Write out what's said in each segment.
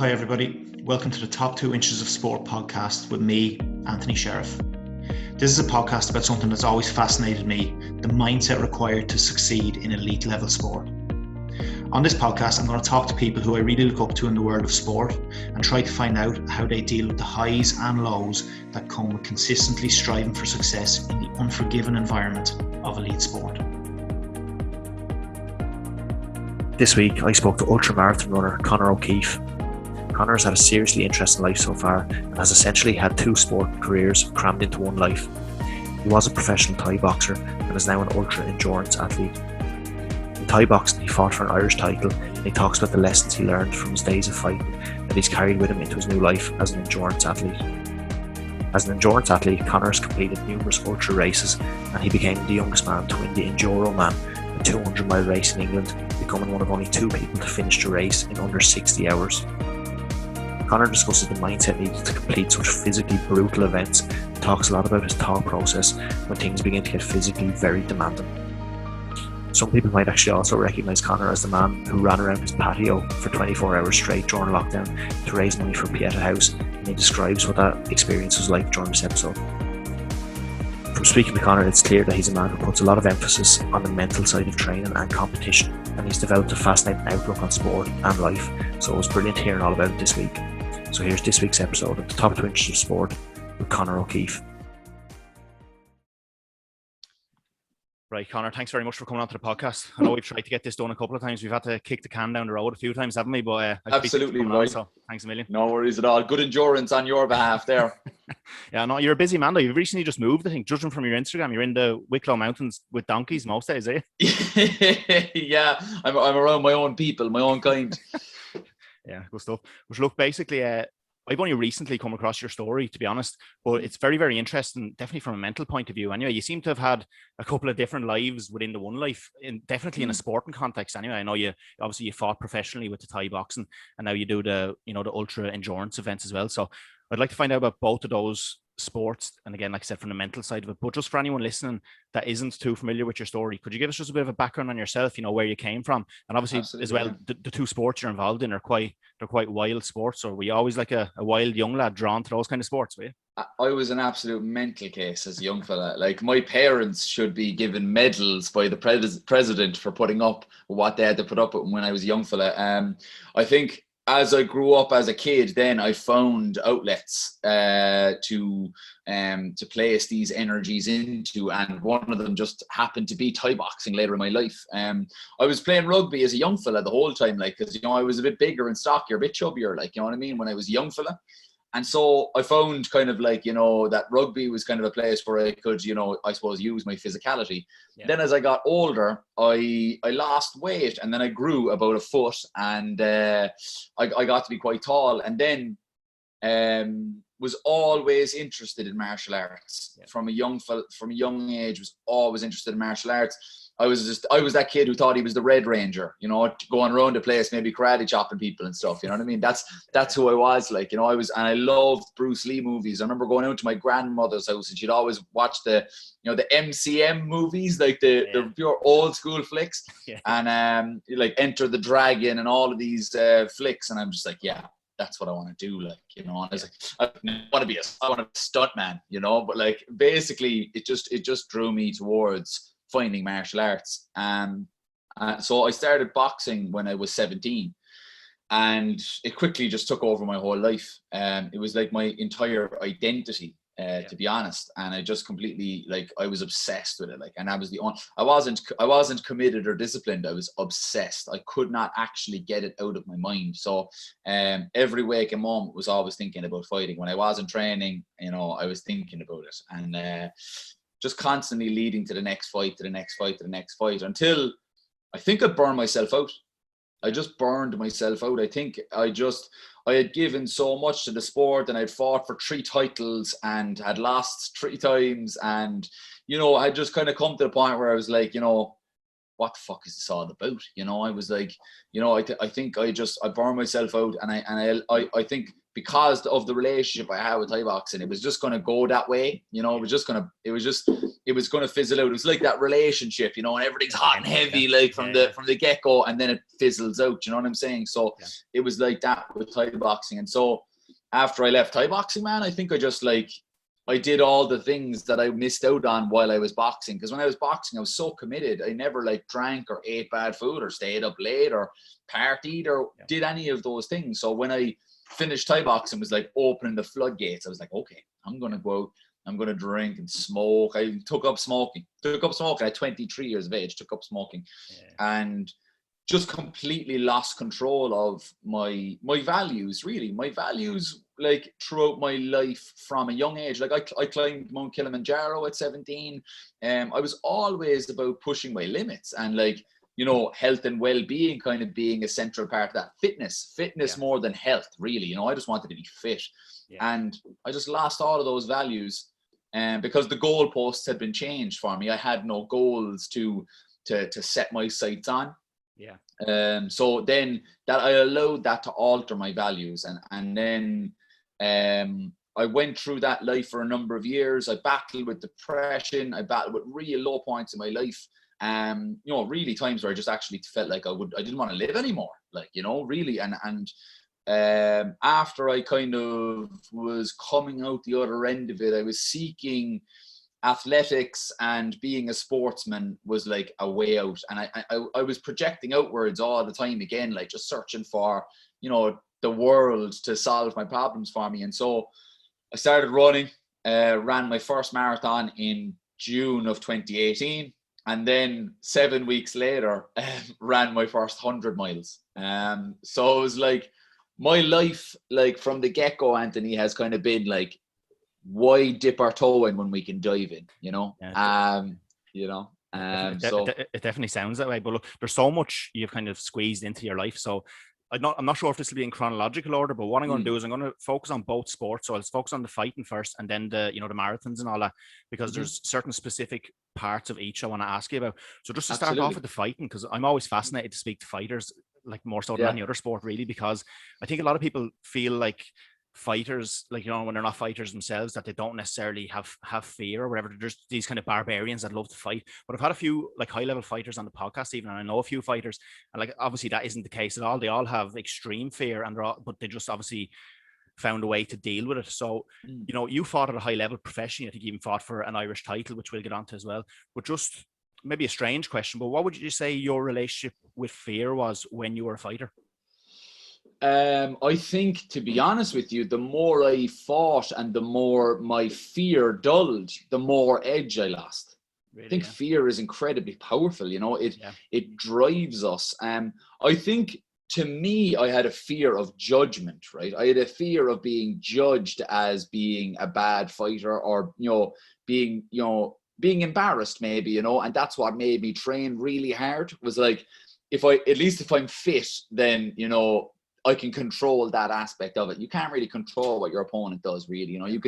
Hi, everybody. Welcome to the Top 2 Inches of Sport podcast with me, Anthony Sheriff. This is a podcast about something that's always fascinated me, the mindset required to succeed in elite level sport. On this podcast, I'm going to talk to people who I really look up to in the world of sport and try to find out how they deal with the highs and lows that come with consistently striving for success in the unforgiving environment of elite sport. This week, I spoke to ultramarathon runner Conor O Keeffe. Conor has had a seriously interesting life so far and has essentially had two sport careers crammed into one life. He was a professional Thai boxer and is now an ultra endurance athlete. In Thai boxing, he fought for an Irish title, and he talks about the lessons he learned from his days of fighting that he's carried with him into his new life as an endurance athlete. As an endurance athlete, Conor has completed numerous ultra races, and he became the youngest man to win the Enduroman, a 200-mile race in England, becoming one of only two people to finish the race in under 60 hours. Conor discusses the mindset needed to complete such physically brutal events and talks a lot about his thought process when things begin to get physically very demanding. Some people might actually also recognise Conor as the man who ran around his patio for 24 hours straight during lockdown to raise money for Pieta House, and he describes what that experience was like during this episode. From speaking to Conor, it's clear that he's a man who puts a lot of emphasis on the mental side of training and competition, and he's developed a fascinating outlook on sport and life, so it was brilliant hearing all about it this week. So here's this week's episode of the Top 2 Inches of Sport with Conor O Keeffe. Right, Conor, thanks very much for coming onto the podcast. I know we've tried to get this done a couple of times. We've had to kick the can down the road a few times, haven't we? But absolutely right. So thanks a million. No worries at all. Good endurance on your behalf there. Yeah, no, you're a busy man though. You've recently just moved, I think. Judging from your Instagram, you're in the Wicklow Mountains with donkeys most days, eh? Yeah, I'm around my own people, my own kind. Yeah, good stuff. Which look, basically, I've only recently come across your story, to be honest, but it's very, very interesting, definitely from a mental point of view. Anyway, you seem to have had a couple of different lives within the one life, definitely in a sporting context. Anyway, I know you fought professionally with the Thai boxing, and now you do the ultra endurance events as well. So I'd like to find out about both of those sports, and again, like I said, from the mental side of it. But just for anyone listening that isn't too familiar with your story, could you give us just a bit of a background on yourself? Where you came from, and obviously absolutely, as well, yeah. The two sports you're involved in are quite wild sports. Or were you always like a wild young lad drawn to those kind of sports? Were you? I was an absolute mental case as a young fella. Like, my parents should be given medals by the president for putting up what they had to put up with when I was a young fella. I think as I grew up as a kid, then I found outlets to place these energies into, and one of them just happened to be Thai boxing later in my life. I was playing rugby as a young fella the whole time, like, because I was a bit bigger and stockier, a bit chubbier, like, you know what I mean, when I was a young fella. And so I found kind of like, that rugby was kind of a place where I could, I suppose, use my physicality. Yeah. Then as I got older, I lost weight, and then I grew about a foot, and I got to be quite tall, and then was always interested in martial arts. Yeah. From a young age, was always interested in martial arts. I was that kid who thought he was the Red Ranger, going around the place, maybe karate chopping people and stuff. You know what I mean? That's who I was like. I loved Bruce Lee movies. I remember going out to my grandmother's house, and she'd always watch the MCM movies, like the pure old school flicks, yeah. And like Enter the Dragon and all of these flicks, and I'm just like, yeah, that's what I want to do. Like, and I was like, I want to be a stunt man, but like, basically it just drew me towards finding martial arts. So I started boxing when I was 17, and it quickly just took over my whole life. It was like my entire identity, to be honest. And I just completely, like, I was obsessed with it. Like, and I wasn't committed or disciplined. I was obsessed. I could not actually get it out of my mind. So every waking moment was always thinking about fighting. When I wasn't training, I was thinking about it. And just constantly leading to the next fight, to the next fight, to the next fight, until I think I burned myself out. I just burned myself out. I think I had given so much to the sport, and I'd fought for 3 titles and had lost 3 times. And, I just kind of come to the point where I was like, what the fuck is this all about? I was like, I think I burned myself out. And I think because of the relationship I had with Thai boxing, it was just going to go that way. You know, it was going to fizzle out. It was like that relationship, you know, and everything's hot and heavy, like from the get-go, and then it fizzles out. You know what I'm saying? So it was like that with Thai boxing. And so after I left Thai boxing, man, I think I did all the things that I missed out on while I was boxing. Because when I was boxing, I was so committed. I never like drank or ate bad food or stayed up late or partied or did any of those things. So when I finished Thai boxing, was like opening the floodgates. I was like, okay, I'm going to go out. I'm going to drink and smoke. I took up smoking at 23 years of age, took up smoking and just completely lost control of my values, really. My values, like, throughout my life from a young age. Like, I climbed Mount Kilimanjaro at 17. I was always about pushing my limits and, like, you know, health and well-being kind of being a central part of that. Fitness more than health, really. You know, I just wanted to be fit. And I just lost all of those values because the goalposts had been changed for me. I had no goals to set my sights on. So then that I allowed that to alter my values, and then I went through that life for a number of years. I battled with depression. I battled with real low points in my life. You know, really times where I just actually felt like I didn't want to live anymore. Like, you know, really. And after I kind of was coming out the other end of it, I was seeking athletics, and being a sportsman was like a way out. And I was projecting outwards all the time again, like just searching for, you know, the world to solve my problems for me. And so I started running, ran my first marathon in June of 2018. And then 7 weeks later, ran my first 100 miles. So it was like, my life, like from the get-go, Anthony, has kind of been like, why dip our toe in when we can dive in, you know? You know, so it definitely sounds that way. But look, there's so much you've kind of squeezed into your life. So I'm not sure if this will be in chronological order, but what I'm going to do is I'm going to focus on both sports. So I'll focus on the fighting first, and then the marathons and all that, because there's certain specific parts of each I want to ask you about. So just to start off with the fighting, because I'm always fascinated to speak to fighters, like more so than any other sport, really, because I think a lot of people feel like fighters, like, you know, when they're not fighters themselves, that they don't necessarily have fear or whatever. There's these kind of barbarians that love to fight. But I've had a few like high level fighters on the podcast even, and I know a few fighters, and like obviously that isn't the case at all. They all have extreme fear, and but they just obviously found a way to deal with it. So you know, you fought at a high level professionally. I think you even fought for an Irish title, which we'll get onto as well. But just maybe a strange question, but what would you say your relationship with fear was when you were a fighter? I think, to be honest with you, the more I fought and the more my fear dulled, the more edge I lost. Really, I think fear is incredibly powerful. You know, it drives us. I think, to me, I had a fear of judgment, right? I had a fear of being judged as being a bad fighter, or, you know, being embarrassed maybe, you know, and that's what made me train really hard. Was like, if I'm fit, then, you know, I can control that aspect of it. You can't really control what your opponent does, really. You know, you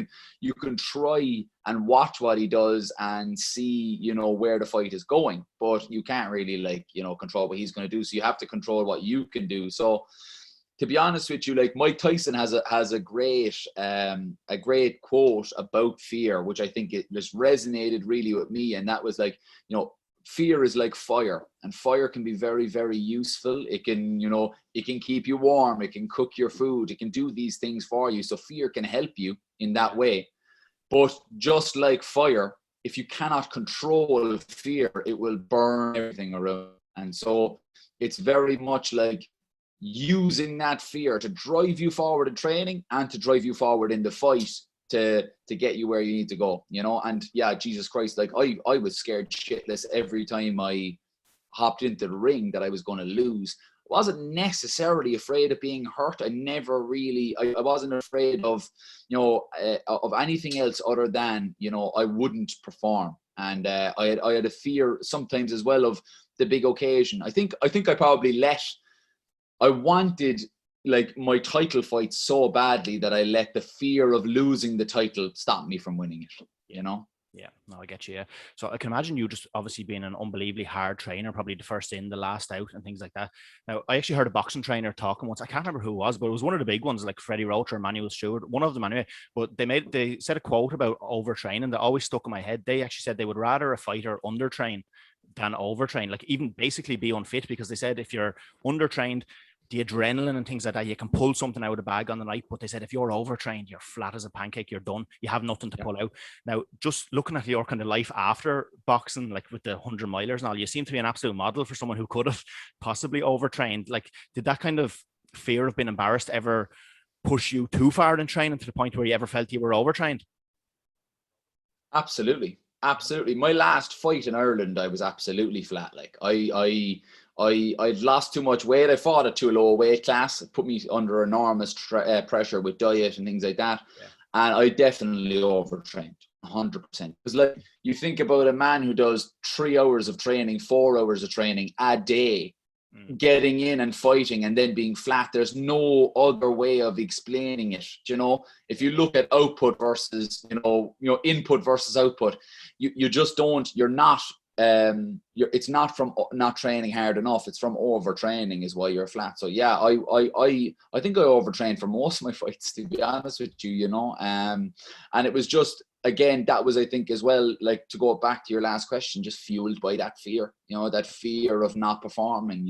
can try and watch what he does and see, you know, where the fight is going, but you can't really, like, you know, control what he's going to do. So you have to control what you can do. So, to be honest with you, like, Mike Tyson has a great quote about fear, which I think it just resonated really with me. And that was like, you know, fear is like fire, and fire can be very, very useful. It can, you know, it can keep you warm. It can cook your food. It can do these things for you. So fear can help you in that way. But just like fire, if you cannot control fear, it will burn everything around. And so it's very much like using that fear to drive you forward in training and to drive you forward in the fight to get you where you need to go, you know. And yeah, Jesus Christ, like I was scared shitless every time I hopped into the ring that I was going to lose. I wasn't necessarily afraid of being hurt. I wasn't afraid of, you know, of anything else other than, you know, I wouldn't perform. And I had a fear sometimes as well of the big occasion. I think I wanted, like, my title fight so badly that I let the fear of losing the title stop me from winning it, you know? Yeah, no, I get you. Yeah. So I can imagine you just obviously being an unbelievably hard trainer, probably the first in, the last out, and things like that. Now, I actually heard a boxing trainer talking once. I can't remember who it was, but it was one of the big ones, like Freddie Roach or Manuel Stewart, one of them anyway. But they said a quote about overtraining that always stuck in my head. They actually said they would rather a fighter undertrain than overtrain, like even basically be unfit, because they said if you're undertrained, the adrenaline and things like that, you can pull something out of the bag on the night. But they said if you're overtrained, you're flat as a pancake, you're done. You have nothing to pull out. Now, just looking at your kind of life after boxing, like with the 100 milers and all, you seem to be an absolute model for someone who could have possibly overtrained. Like, did that kind of fear of being embarrassed ever push you too far in training to the point where you ever felt you were overtrained? Absolutely. Absolutely. My last fight in Ireland, I was absolutely flat. Like I'd lost too much weight. I fought at too low a weight class. It put me under enormous pressure with diet and things like that. Yeah. And I definitely overtrained 100%. Because like you think about a man who does 3 hours of training, 4 hours of training a day, getting in and fighting and then being flat. There's no other way of explaining it. You know, if you look at output versus, input versus output, you just don't, you're not, it's not from not training hard enough. It's from overtraining is why you're flat. So yeah, I think I overtrained for most of my fights, to be honest with you, and it was just, again, that was, I think as well, like to go back to your last question, just fueled by that fear, that fear of not performing,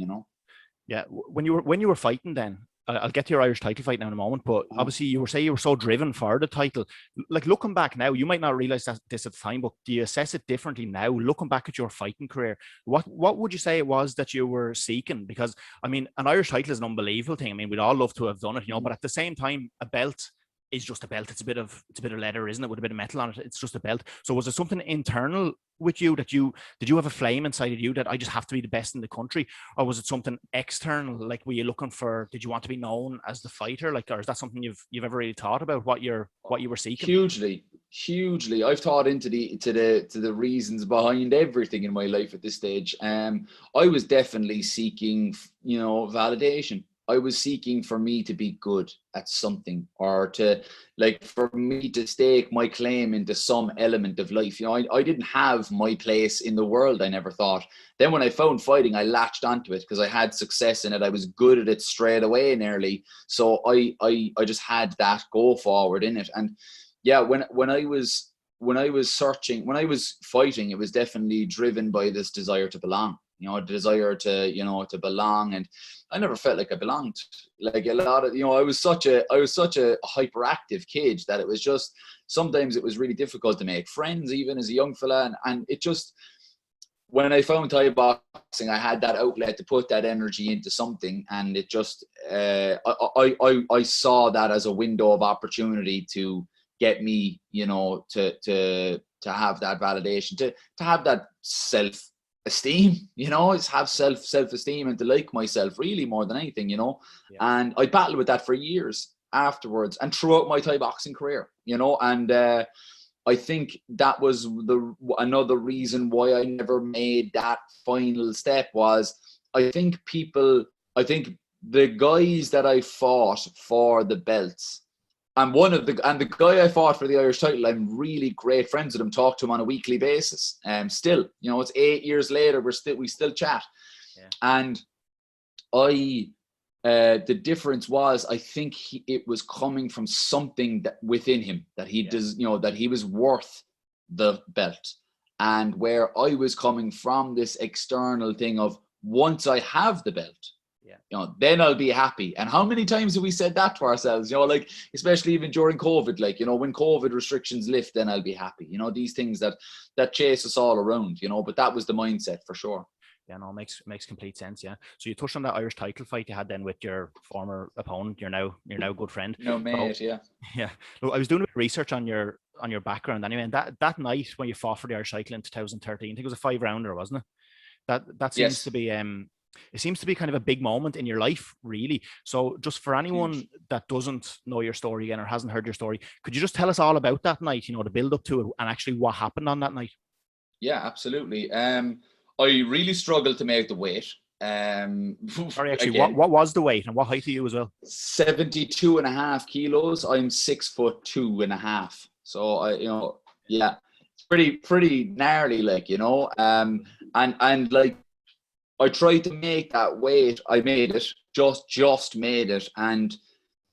Yeah. When you were fighting then, I'll get to your Irish title fight now in a moment, but obviously you were so driven for the title. Like looking back now, you might not realize this at the time, but do you assess it differently now? Looking back at your fighting career, what would you say it was that you were seeking? Because I mean, an Irish title is an unbelievable thing. I mean, we'd all love to have done it, but at the same time, a belt is just a belt. It's a bit of leather, isn't it? With a bit of metal on it. It's just a belt. So was there something internal with you that did you have a flame inside of you that I just have to be the best in the country? Or was it something external? Like, were you looking for, did you want to be known as the fighter? Like, or is that something you've ever really thought about, what you were seeking? Hugely. I've thought into the reasons behind everything in my life at this stage. I was definitely seeking, validation. I was seeking for me to be good at something, or for me to stake my claim into some element of life. I didn't have my place in the world, I never thought. Then when I found fighting, I latched onto it because I had success in it. I was good at it straight away nearly. So I just had that go forward in it. And yeah, when I was fighting, it was definitely driven by this desire to belong. A desire to belong, and I never felt like I belonged. Like a lot of, I was such a hyperactive kid that it was just, sometimes it was really difficult to make friends, even as a young fella. And it just, when I found Thai boxing, I had that outlet to put that energy into something, and it just, I saw that as a window of opportunity to get me, to have that validation, to have that self-esteem, is have self-esteem and to like myself really more than anything, Yeah. And I battled with that for years afterwards and throughout my Thai boxing career, and I think that was another reason why I never made that final step. Was I think the guys that I fought for the belts, and the guy I fought for the Irish title, I'm really great friends with him, talk to him on a weekly basis. Still, it's 8 years later, we still chat. Yeah. And the difference was, I think it was coming from something that within him that he does, that he was worth the belt, and where I was coming from this external thing of, once I have the belt, then I'll be happy. And how many times have we said that to ourselves, especially even during COVID, when COVID restrictions lift, then I'll be happy. These things that chase us all around, but that was the mindset for sure. Yeah, no, makes complete sense. Yeah. So you touched on that Irish title fight you had then with your former opponent, your now good friend. No, mate, so, yeah. Look, I was doing a bit of research on your background anyway, and that night when you fought for the Irish title in 2013, I think it was a 5-rounder, wasn't it? That seems to be it seems to be kind of a big moment in your life, really. So just for anyone that doesn't know your story again or hasn't heard your story, could you just tell us all about that night, the build up to it, and actually what happened on that night? Yeah, absolutely. I really struggled to make the weight. Sorry, actually, what was the weight and what height are you as well? 72.5 kilos. I'm 6'2.5". So it's pretty gnarly, like, you know. And like, I tried to make that weight. I made it, just made it. And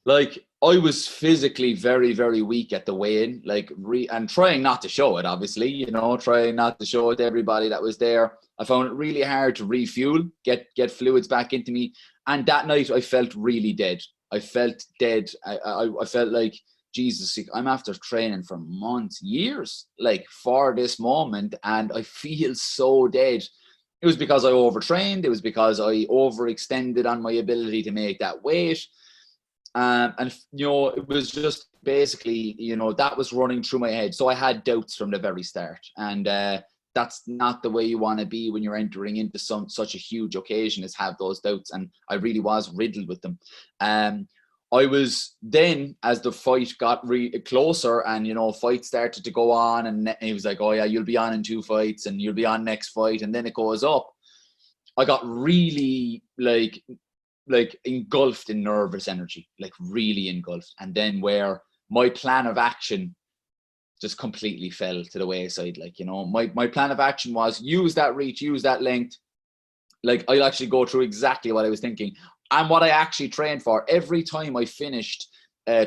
like, I was physically very, very weak at the weigh-in, like, and trying not to show it, obviously, you know, trying not to show it to everybody that was there. I found it really hard to refuel, get fluids back into me. And that night I felt really dead. I felt dead. I felt like, Jesus, I'm after training for months, years, like, for this moment, and I feel so dead. It was because I overtrained. It was because I overextended on my ability to make that weight. And, you know, it was just basically, you know, that was running through my head. So I had doubts from the very start. And that's not the way you want to be when you're entering into such a huge occasion, is have those doubts. And I really was riddled with them. I was then, as the fight got closer and, you know, fight started to go on, and he was like, oh yeah, you'll be on in 2 fights and you'll be on next fight. And then it goes up. I got really like engulfed in nervous energy, like really engulfed. And then where my plan of action just completely fell to the wayside. Like, you know, my plan of action was use that reach, use that length. Like, I'll actually go through exactly what I was thinking and what I actually trained for. Every time I finished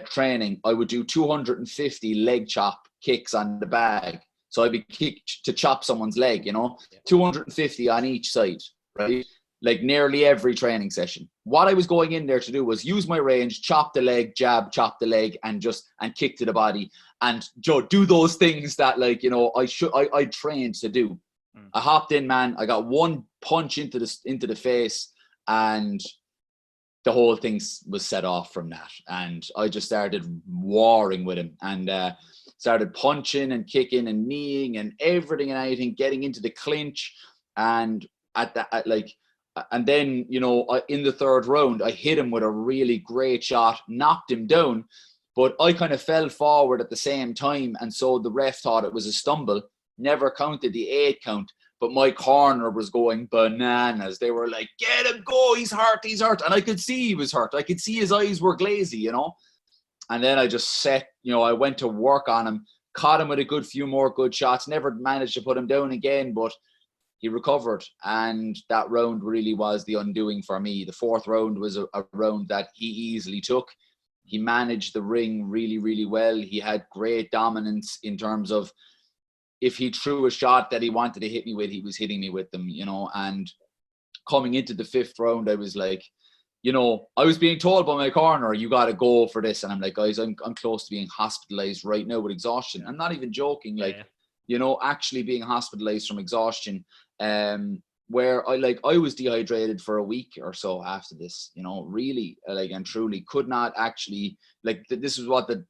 training, I would do 250 leg chop kicks on the bag. So I'd be kicked to chop someone's leg, you know, 250 on each side, right? Like, nearly every training session. What I was going in there to do was use my range, chop the leg, jab, chop the leg, and kick to the body, and do those things that, like, you know, I trained to do. I hopped in, man. I got one punch into the face, and the whole thing was set off from that. And I just started warring with him, and started punching and kicking and kneeing and everything and anything, getting into the clinch. And and then, you know, in the third round, I hit him with a really great shot, knocked him down, but I kind of fell forward at the same time. And so the ref thought it was a stumble, never counted the 8 count. But my corner was going bananas. They were like, get him, go, he's hurt. And I could see he was hurt. I could see his eyes were glazy, you know. And then I just I went to work on him, caught him with a good few more good shots, never managed to put him down again, but he recovered. And that round really was the undoing for me. The 4th round was a round that he easily took. He managed the ring really, really well. He had great dominance in terms of, if he threw a shot that he wanted to hit me with, he was hitting me with them, you know. And coming into the 5th round, I was like, you know, I was being told by my corner, you got to go for this. And I'm like, guys, I'm close to being hospitalized right now with exhaustion. I'm not even joking. Like, you know, actually being hospitalized from exhaustion, where I was dehydrated for a week or so after this, you know, really, like, and truly could not actually, like, this is what the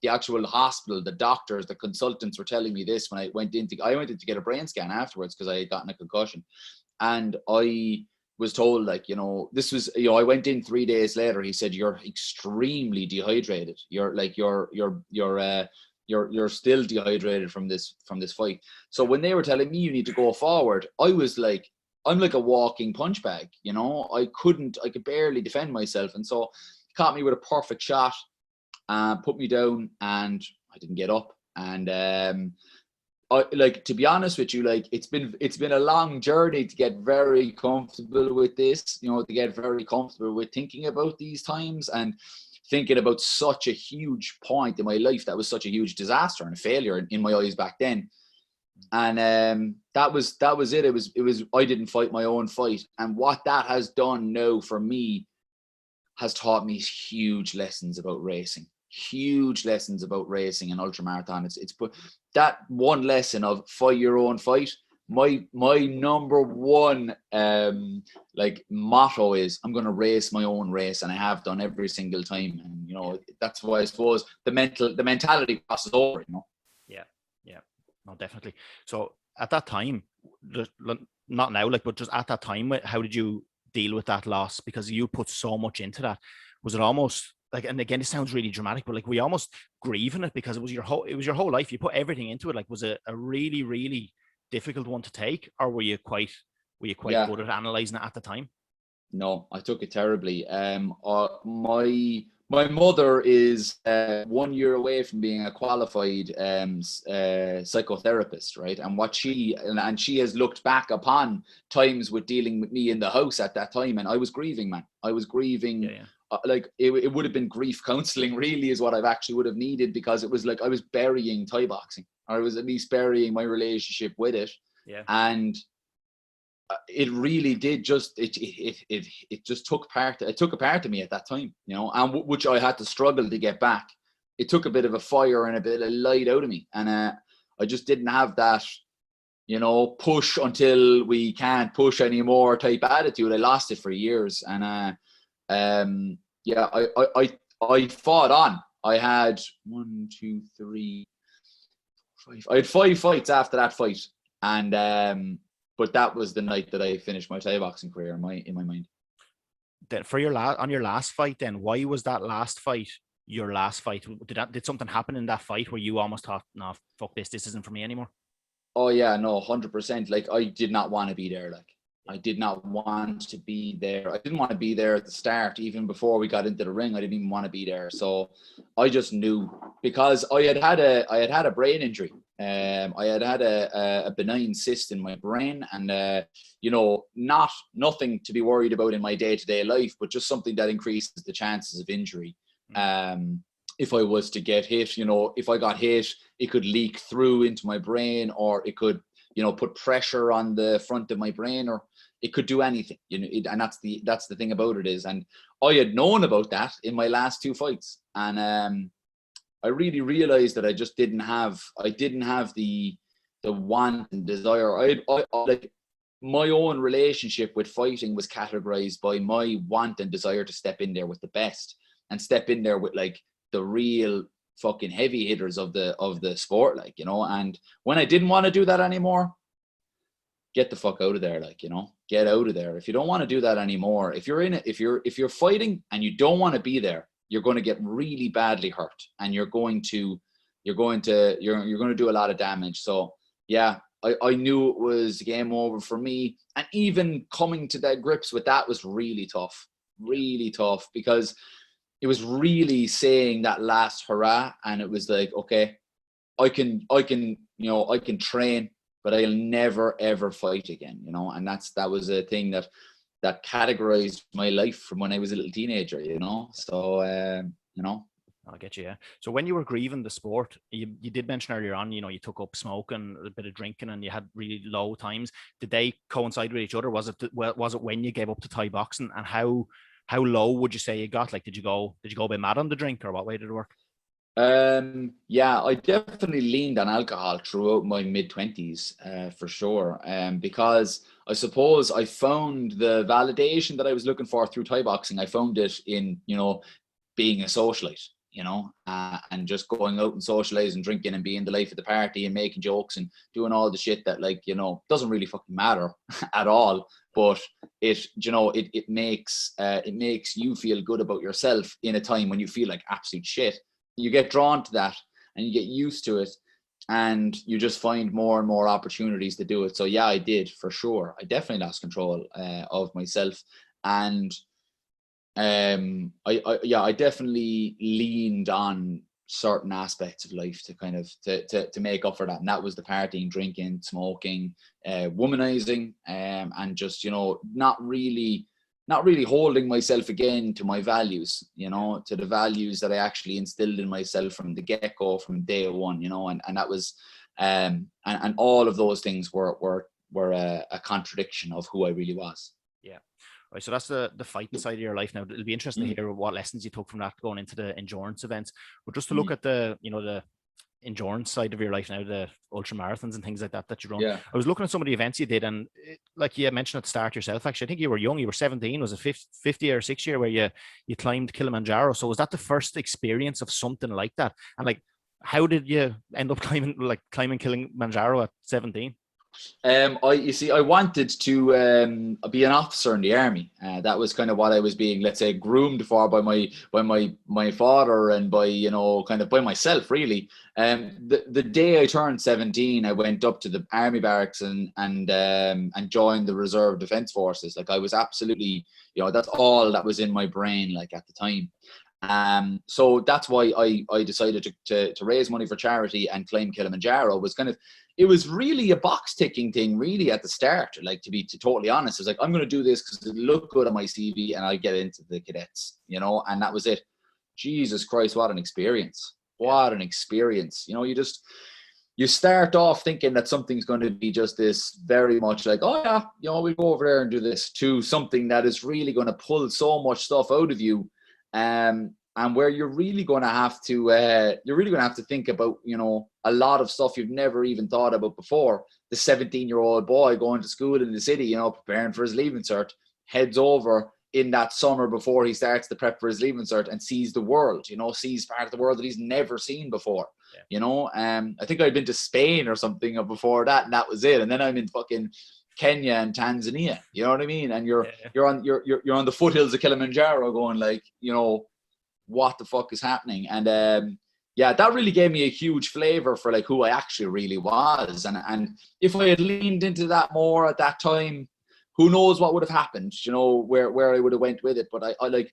actual hospital, the doctors, the consultants were telling me this when I went in to get a brain scan afterwards, because I had gotten a concussion. And I was told, like, you know, this was, you know, I went in 3 days later. He said, you're extremely dehydrated. You're still dehydrated from this fight. So when they were telling me you need to go forward, I was like, I'm like a walking punch bag, you know. I could barely defend myself. And so caught me with a perfect shot, put me down, and I didn't get up. And to be honest with you, like, it's been a long journey to get very comfortable with this, you know, to get very comfortable with thinking about these times and thinking about such a huge point in my life that was such a huge disaster and a failure in my eyes back then. And that was it. It was I didn't fight my own fight. And what that has done now for me has taught me huge lessons about racing. Huge lessons about racing and ultramarathon. It's put that one lesson of fight your own fight. My number one motto is, I'm going to race my own race, and I have done every single time. And, you know, that's why I suppose the mentality crosses over, you know. Yeah, no, definitely. So at that time, not now, like, but just at that time, how did you deal with that loss? Because you put so much into that. Was it almost like, and again, it sounds really dramatic, but like, were you almost grieving it because it was your whole life? You put everything into it. Like, was it a really, really difficult one to take, or were you quite good at analyzing it at the time? No, I took it terribly. My My mother is 1 year away from being a qualified psychotherapist, right? And what she has looked back upon times with dealing with me in the house at that time, and I was grieving, man. I was grieving. Yeah, yeah. Like it would have been grief counseling, really, is what I've actually would have needed, because it was like I was burying Thai boxing, or I was at least burying my relationship with it, Yeah. and it really did just it just took a part of me at that time, you know, and which I had to struggle to get back. It took a bit of a fire and a bit of light out of me, and I just didn't have that, you know, push until we can't push anymore type attitude. I lost it for years, and yeah, I fought on. I had 1, 2, 3, 5. I had 5 fights after that fight, and but that was the night that I finished my Thai boxing career in my mind. For your last fight, then why was that last fight your last fight? Did something happen in that fight where you almost thought, no, fuck this isn't for me anymore? Oh yeah, no, 100%. Like, I did not want to be there. Like, I did not want to be there. I didn't want to be there at the start, even before we got into the ring. I didn't even want to be there. So I just knew, because I had had a brain injury. I had had a benign cyst in my brain, and you know, nothing to be worried about in my day-to-day life, but just something that increases the chances of injury. If I was to get hit, you know, if I got hit, it could leak through into my brain, or it could, you know, put pressure on the front of my brain, or it could do anything, you know. And that's the thing about it is, and I had known about that in my last 2 fights, and I really realized that I didn't have the want and desire. I like, my own relationship with fighting was categorized by my want and desire to step in there with the best, and step in there with like the real fucking heavy hitters of the sport, like, you know. And when I didn't want to do that anymore, get the fuck out of there, like, you know, get out of there. If you don't want to do that anymore, if you're in it, if you're fighting and you don't want to be there, you're going to get really badly hurt, and you're going to do a lot of damage. So yeah, I knew it was game over for me, and even coming to that grips with that was really tough, because it was really saying that last hurrah, and it was like, okay, I can, you know, I can train, but I'll never ever fight again, you know. And that was a thing that categorized my life from when I was a little teenager, you know. So you know. I'll get you. Yeah. So when you were grieving the sport, you did mention earlier on, you know, you took up smoking, a bit of drinking, and you had really low times. Did they coincide with each other? Was it when you gave up to Thai boxing, and how low would you say you got? Like, did you go a bit mad on the drink, or what way did it work? Yeah, I definitely leaned on alcohol throughout my mid-20s, for sure. Because I suppose I found the validation that I was looking for through Thai boxing. I found it in, you know, being a socialite, you know, and just going out and socializing, drinking, and being the life of the party, and making jokes and doing all the shit that, like, you know, doesn't really fucking matter at all. But it, you know, it makes you feel good about yourself in a time when you feel like absolute shit. You get drawn to that, and you get used to it, and you just find more and more opportunities to do it. So yeah, I did, for sure. I definitely lost control of myself, and I definitely leaned on certain aspects of life to kind of to make up for that, and that was the partying, drinking, smoking, womanizing, and just, you know, not really holding myself again to my values, you know, to the values that I actually instilled in myself from the get-go, from day one, you know. And that was and all of those things were a contradiction of who I really was. Yeah. Right, so that's the fighting side of your life. Now, it'll be interesting to hear what lessons you took from that going into the endurance events. But just to look at the, you know, the endurance side of your life now, the ultra marathons and things like that you run. Yeah. I was looking at some of the events you did, and like you mentioned at the start yourself, actually, I think you were young. You were 17. Was it 50 year or 6 year where you climbed Kilimanjaro? So was that the first experience of something like that? And like, how did you end up climbing Kilimanjaro at 17? I wanted to be an officer in the army. That was kind of what I was being, let's say, groomed for by my father, and by, you know, kind of by myself, really. The day I turned 17, I went up to the army barracks and joined the Reserve Defence Forces. Like, I was absolutely, you know, that's all that was in my brain, like, at the time. So that's why I decided to raise money for charity and climb Kilimanjaro. It was really a box ticking thing really at the start. Like, to be totally honest, it's like, I'm going to do this because it looked good on my CV and I get into the cadets, you know, and that was it. Jesus Christ, what an experience. What an experience. You know, you start off thinking that something's going to be just this very much like, oh yeah, you know, we go over there and do this, to something that is really going to pull so much stuff out of you. And where you're really going to have to think about, you know, a lot of stuff you've never even thought about before. The 17-year-old boy going to school in the city, you know, preparing for his leaving cert, heads over in that summer before he starts the prep for his leaving cert and sees the world, you know, sees part of the world that he's never seen before. Yeah. You know, I think I'd been to Spain or something before that, and that was it. And then I'm in fucking Kenya and Tanzania, you know what I mean? And you're on the foothills of Kilimanjaro going like, you know, what the fuck is happening? And that really gave me a huge flavor for like who I actually really was. And if I had leaned into that more at that time, who knows what would have happened, you know, where I would have went with it. But I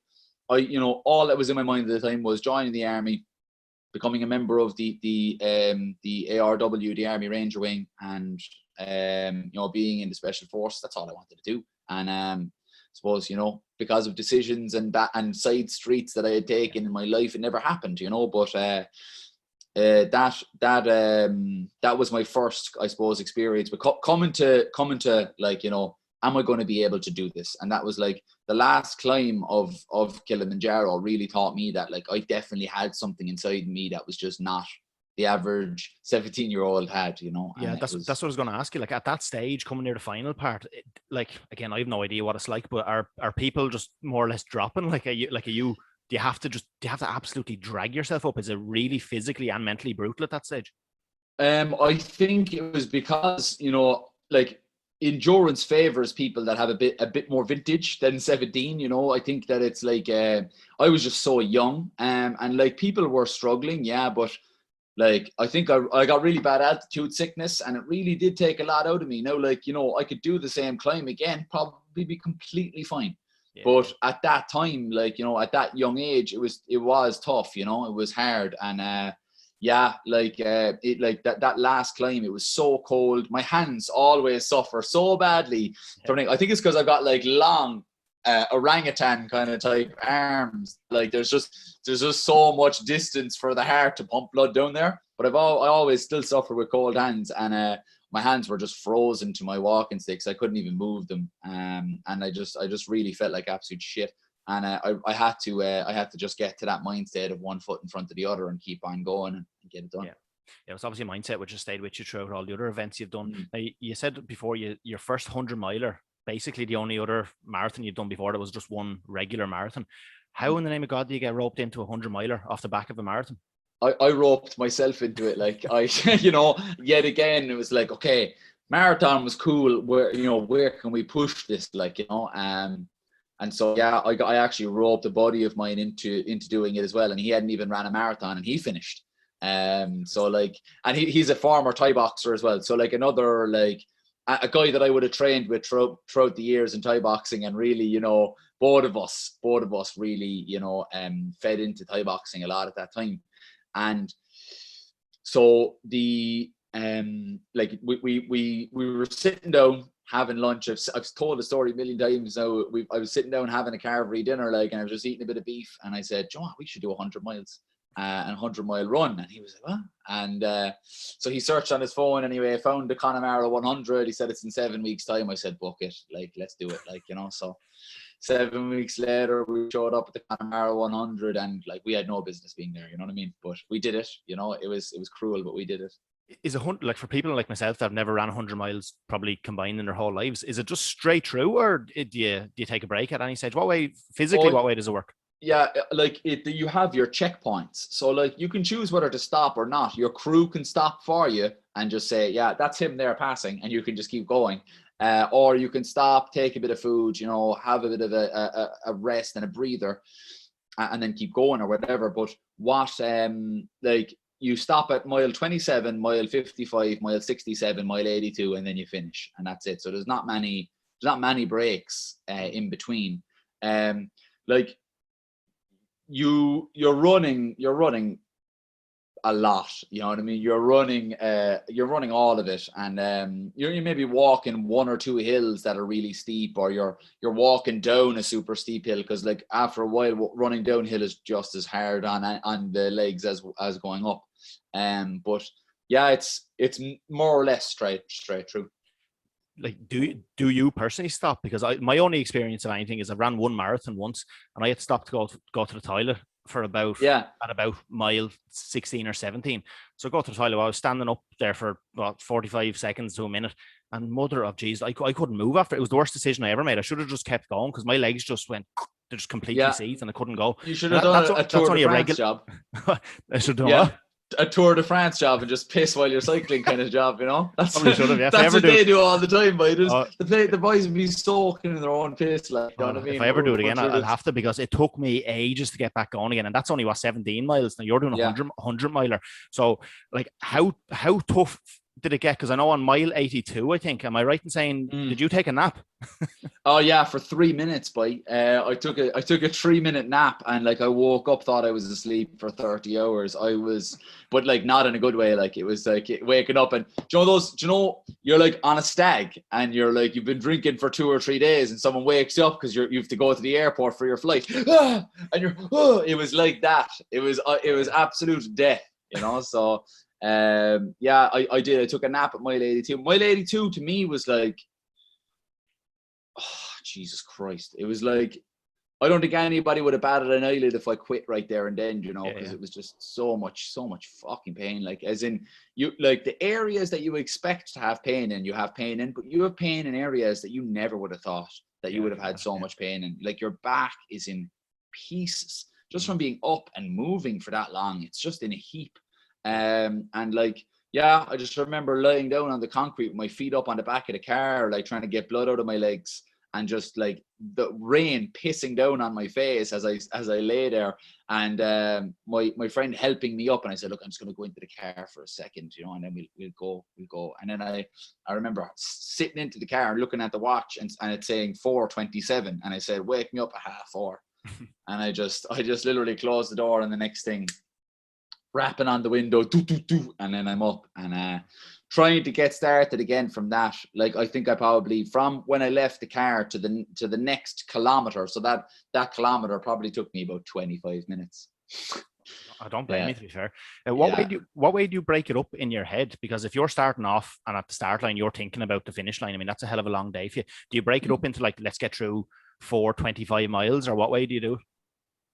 you know, all that was in my mind at the time was joining the army, becoming a member of the ARW, the Army Ranger Wing, and you know, being in the Special Force. That's all I wanted to do. And I suppose, you know, because of decisions and side streets that I had taken in my life, it never happened, you know. But that was my first, I suppose, experience. But coming to like, you know, am I going to be able to do this? And that was like the last climb of Kilimanjaro really taught me that, like, I definitely had something inside me that was just not the average 17-year-old had, you know. Yeah, that's what I was going to ask you. Like, at that stage, coming near the final part, like, again, I have no idea what it's like, but are people just more or less dropping? Do you have to absolutely drag yourself up? Is it really physically and mentally brutal at that stage? I think it was because, you know, like, endurance favors people that have a bit more vintage than 17, you know. I think that it's like I was just so young, and like, people were struggling, yeah, but like, I think I got really bad altitude sickness, and it really did take a lot out of me. Now, like, you know, I could do the same climb again, probably be completely fine. Yeah. But at that time, like, you know, at that young age, it was tough, you know, it was hard. And that last climb, it was so cold. My hands always suffer so badly. Yeah. I think it's because I've got like long orangutan kind of type arms. Like, there's just so much distance for the heart to pump blood down there. But I always still suffer with cold hands, and my hands were just frozen to my walking sticks. I couldn't even move them, and I just really felt like absolute shit. And I had to just get to that mindset of one foot in front of the other and keep on going and get it done. Yeah. It was obviously a mindset which has stayed with you throughout all the other events you've done. Now, you said before, your first 100-miler, basically the only other marathon you've done before that was just one regular marathon. How in the name of God do you get roped into a 100-miler off the back of a marathon? I roped myself into it. Like, you know, yet again, it was like, okay, marathon was cool. Where can we push this? Like, you know, and so, yeah, I actually roped a buddy of mine into doing it as well. And he hadn't even ran a marathon, and he finished. So like, and he's a former Thai boxer as well. So like, another, like, a guy that I would have trained with throughout the years in Thai boxing, and really, you know, both of us really, you know, fed into Thai boxing a lot at that time. And so like, we were sitting down having lunch. I've told the story a million times now. I was sitting down having a carvery dinner, like, and I was just eating a bit of beef, and I said, Joe, we should do 100 miles. And 100-mile run. And he was like, what? And so he searched on his phone anyway, found the Connemara 100. He said it's in 7 weeks' time. I said, book it, like, let's do it, like, you know. So 7 weeks later, we showed up at the Connemara 100, and like, we had no business being there, you know what I mean? But we did it, you know. It was cruel, but we did it. Is 100, like, for people like myself that have never ran 100 miles probably combined in their whole lives, is it just straight through, or do you take a break at any stage? What way does it work? Yeah, like, you have your checkpoints. So like, you can choose whether to stop or not. Your crew can stop for you and just say, yeah, that's him there passing, and you can just keep going. Or you can stop, take a bit of food, you know, have a bit of a rest and a breather, and then keep going or whatever. But like, you stop at mile 27, mile 55, mile 67, mile 82, and then you finish, and that's it. So there's not many breaks in between. Like, you're running a lot, you know what I mean? You're running all of it, and you may be walking one or two hills that are really steep, or you're walking down a super steep hill, because like after a while running downhill is just as hard on the legs as going up. But yeah, it's more or less straight through. Like, do you personally stop? Because my only experience of anything is I ran one marathon once, and I had stopped to go to the toilet for about mile 16 or 17. So I go to the toilet. I was standing up there for about 45 seconds to a minute, and mother of Jesus, I couldn't move after. It was the worst decision I ever made. I should have just kept going, because my legs just went, they just completely seized, and I couldn't go. You should have done a Tour de France job. I should have done a Tour de France job and just piss while you're cycling kind of job, you know? That's what they do all the time, but the boys would be soaking in their own piss, like, you know what I mean? If I ever do it again, I'll have to, because it took me ages to get back going again, and that's only 17 miles. Now you're doing 100 miler. So like, how tough did it get? Because I know on mile 82, I think, am I right in saying, did you take a nap? Oh yeah, for 3 minutes, boy. I took a 3-minute nap, and like I woke up, thought I was asleep for 30 hours. But like not in a good way. Like it was like waking up, and you're like on a stag, and you're like, you've been drinking for 2 or 3 days, and someone wakes you up because you have to go to the airport for your flight, and you're it was like that. It was absolute death, you know. So I did. I took a nap at mile 82. Mile 82 to me was like, oh, Jesus Christ. It was like, I don't think anybody would have batted an eyelid if I quit right there and then, you know, because it was just so much fucking pain. Like, as in, you like the areas that you expect to have pain in, you have pain in, but you have pain in areas that you never would have thought that you would have had so much pain in. Like, your back is in pieces just from being up and moving for that long. It's just in a heap. And like, yeah, I just remember lying down on the concrete with my feet up on the back of the car, like trying to get blood out of my legs, and just like the rain pissing down on my face as I lay there, and my friend helping me up, and I said, look, I'm just going to go into the car for a second, you know, and then we'll go. And then I remember sitting into the car and looking at the watch, and it's saying 4:27, and I said, wake me up at 4:30. And I just literally closed the door, and the next thing, rapping on the window, and then I'm up and trying to get started again from that. Like, I think I probably, from when I left the car to the next kilometer, so that kilometer probably took me about 25 minutes. I don't blame you, to be fair. What way do you break it up in your head? Because if you're starting off and at the start line, you're thinking about the finish line. I mean, that's a hell of a long day for you. Do you break it up into like, let's get through 4:25 miles, or what way do you do it?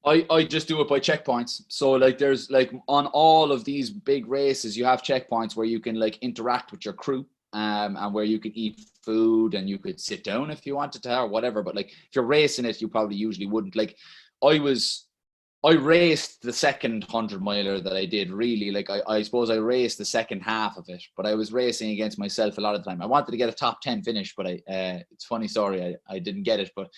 I just do it by checkpoints. So like, there's like, on all of these big races, you have checkpoints where you can like interact with your crew, and where you can eat food, and you could sit down if you wanted to, or whatever. But like, if you're racing it, you probably usually wouldn't. Like, I raced the second 100 miler that I did, really. Like, I suppose I raced the second half of it, but I was racing against myself a lot of the time. I wanted to get a top 10 finish, but it's funny story, I didn't get it. But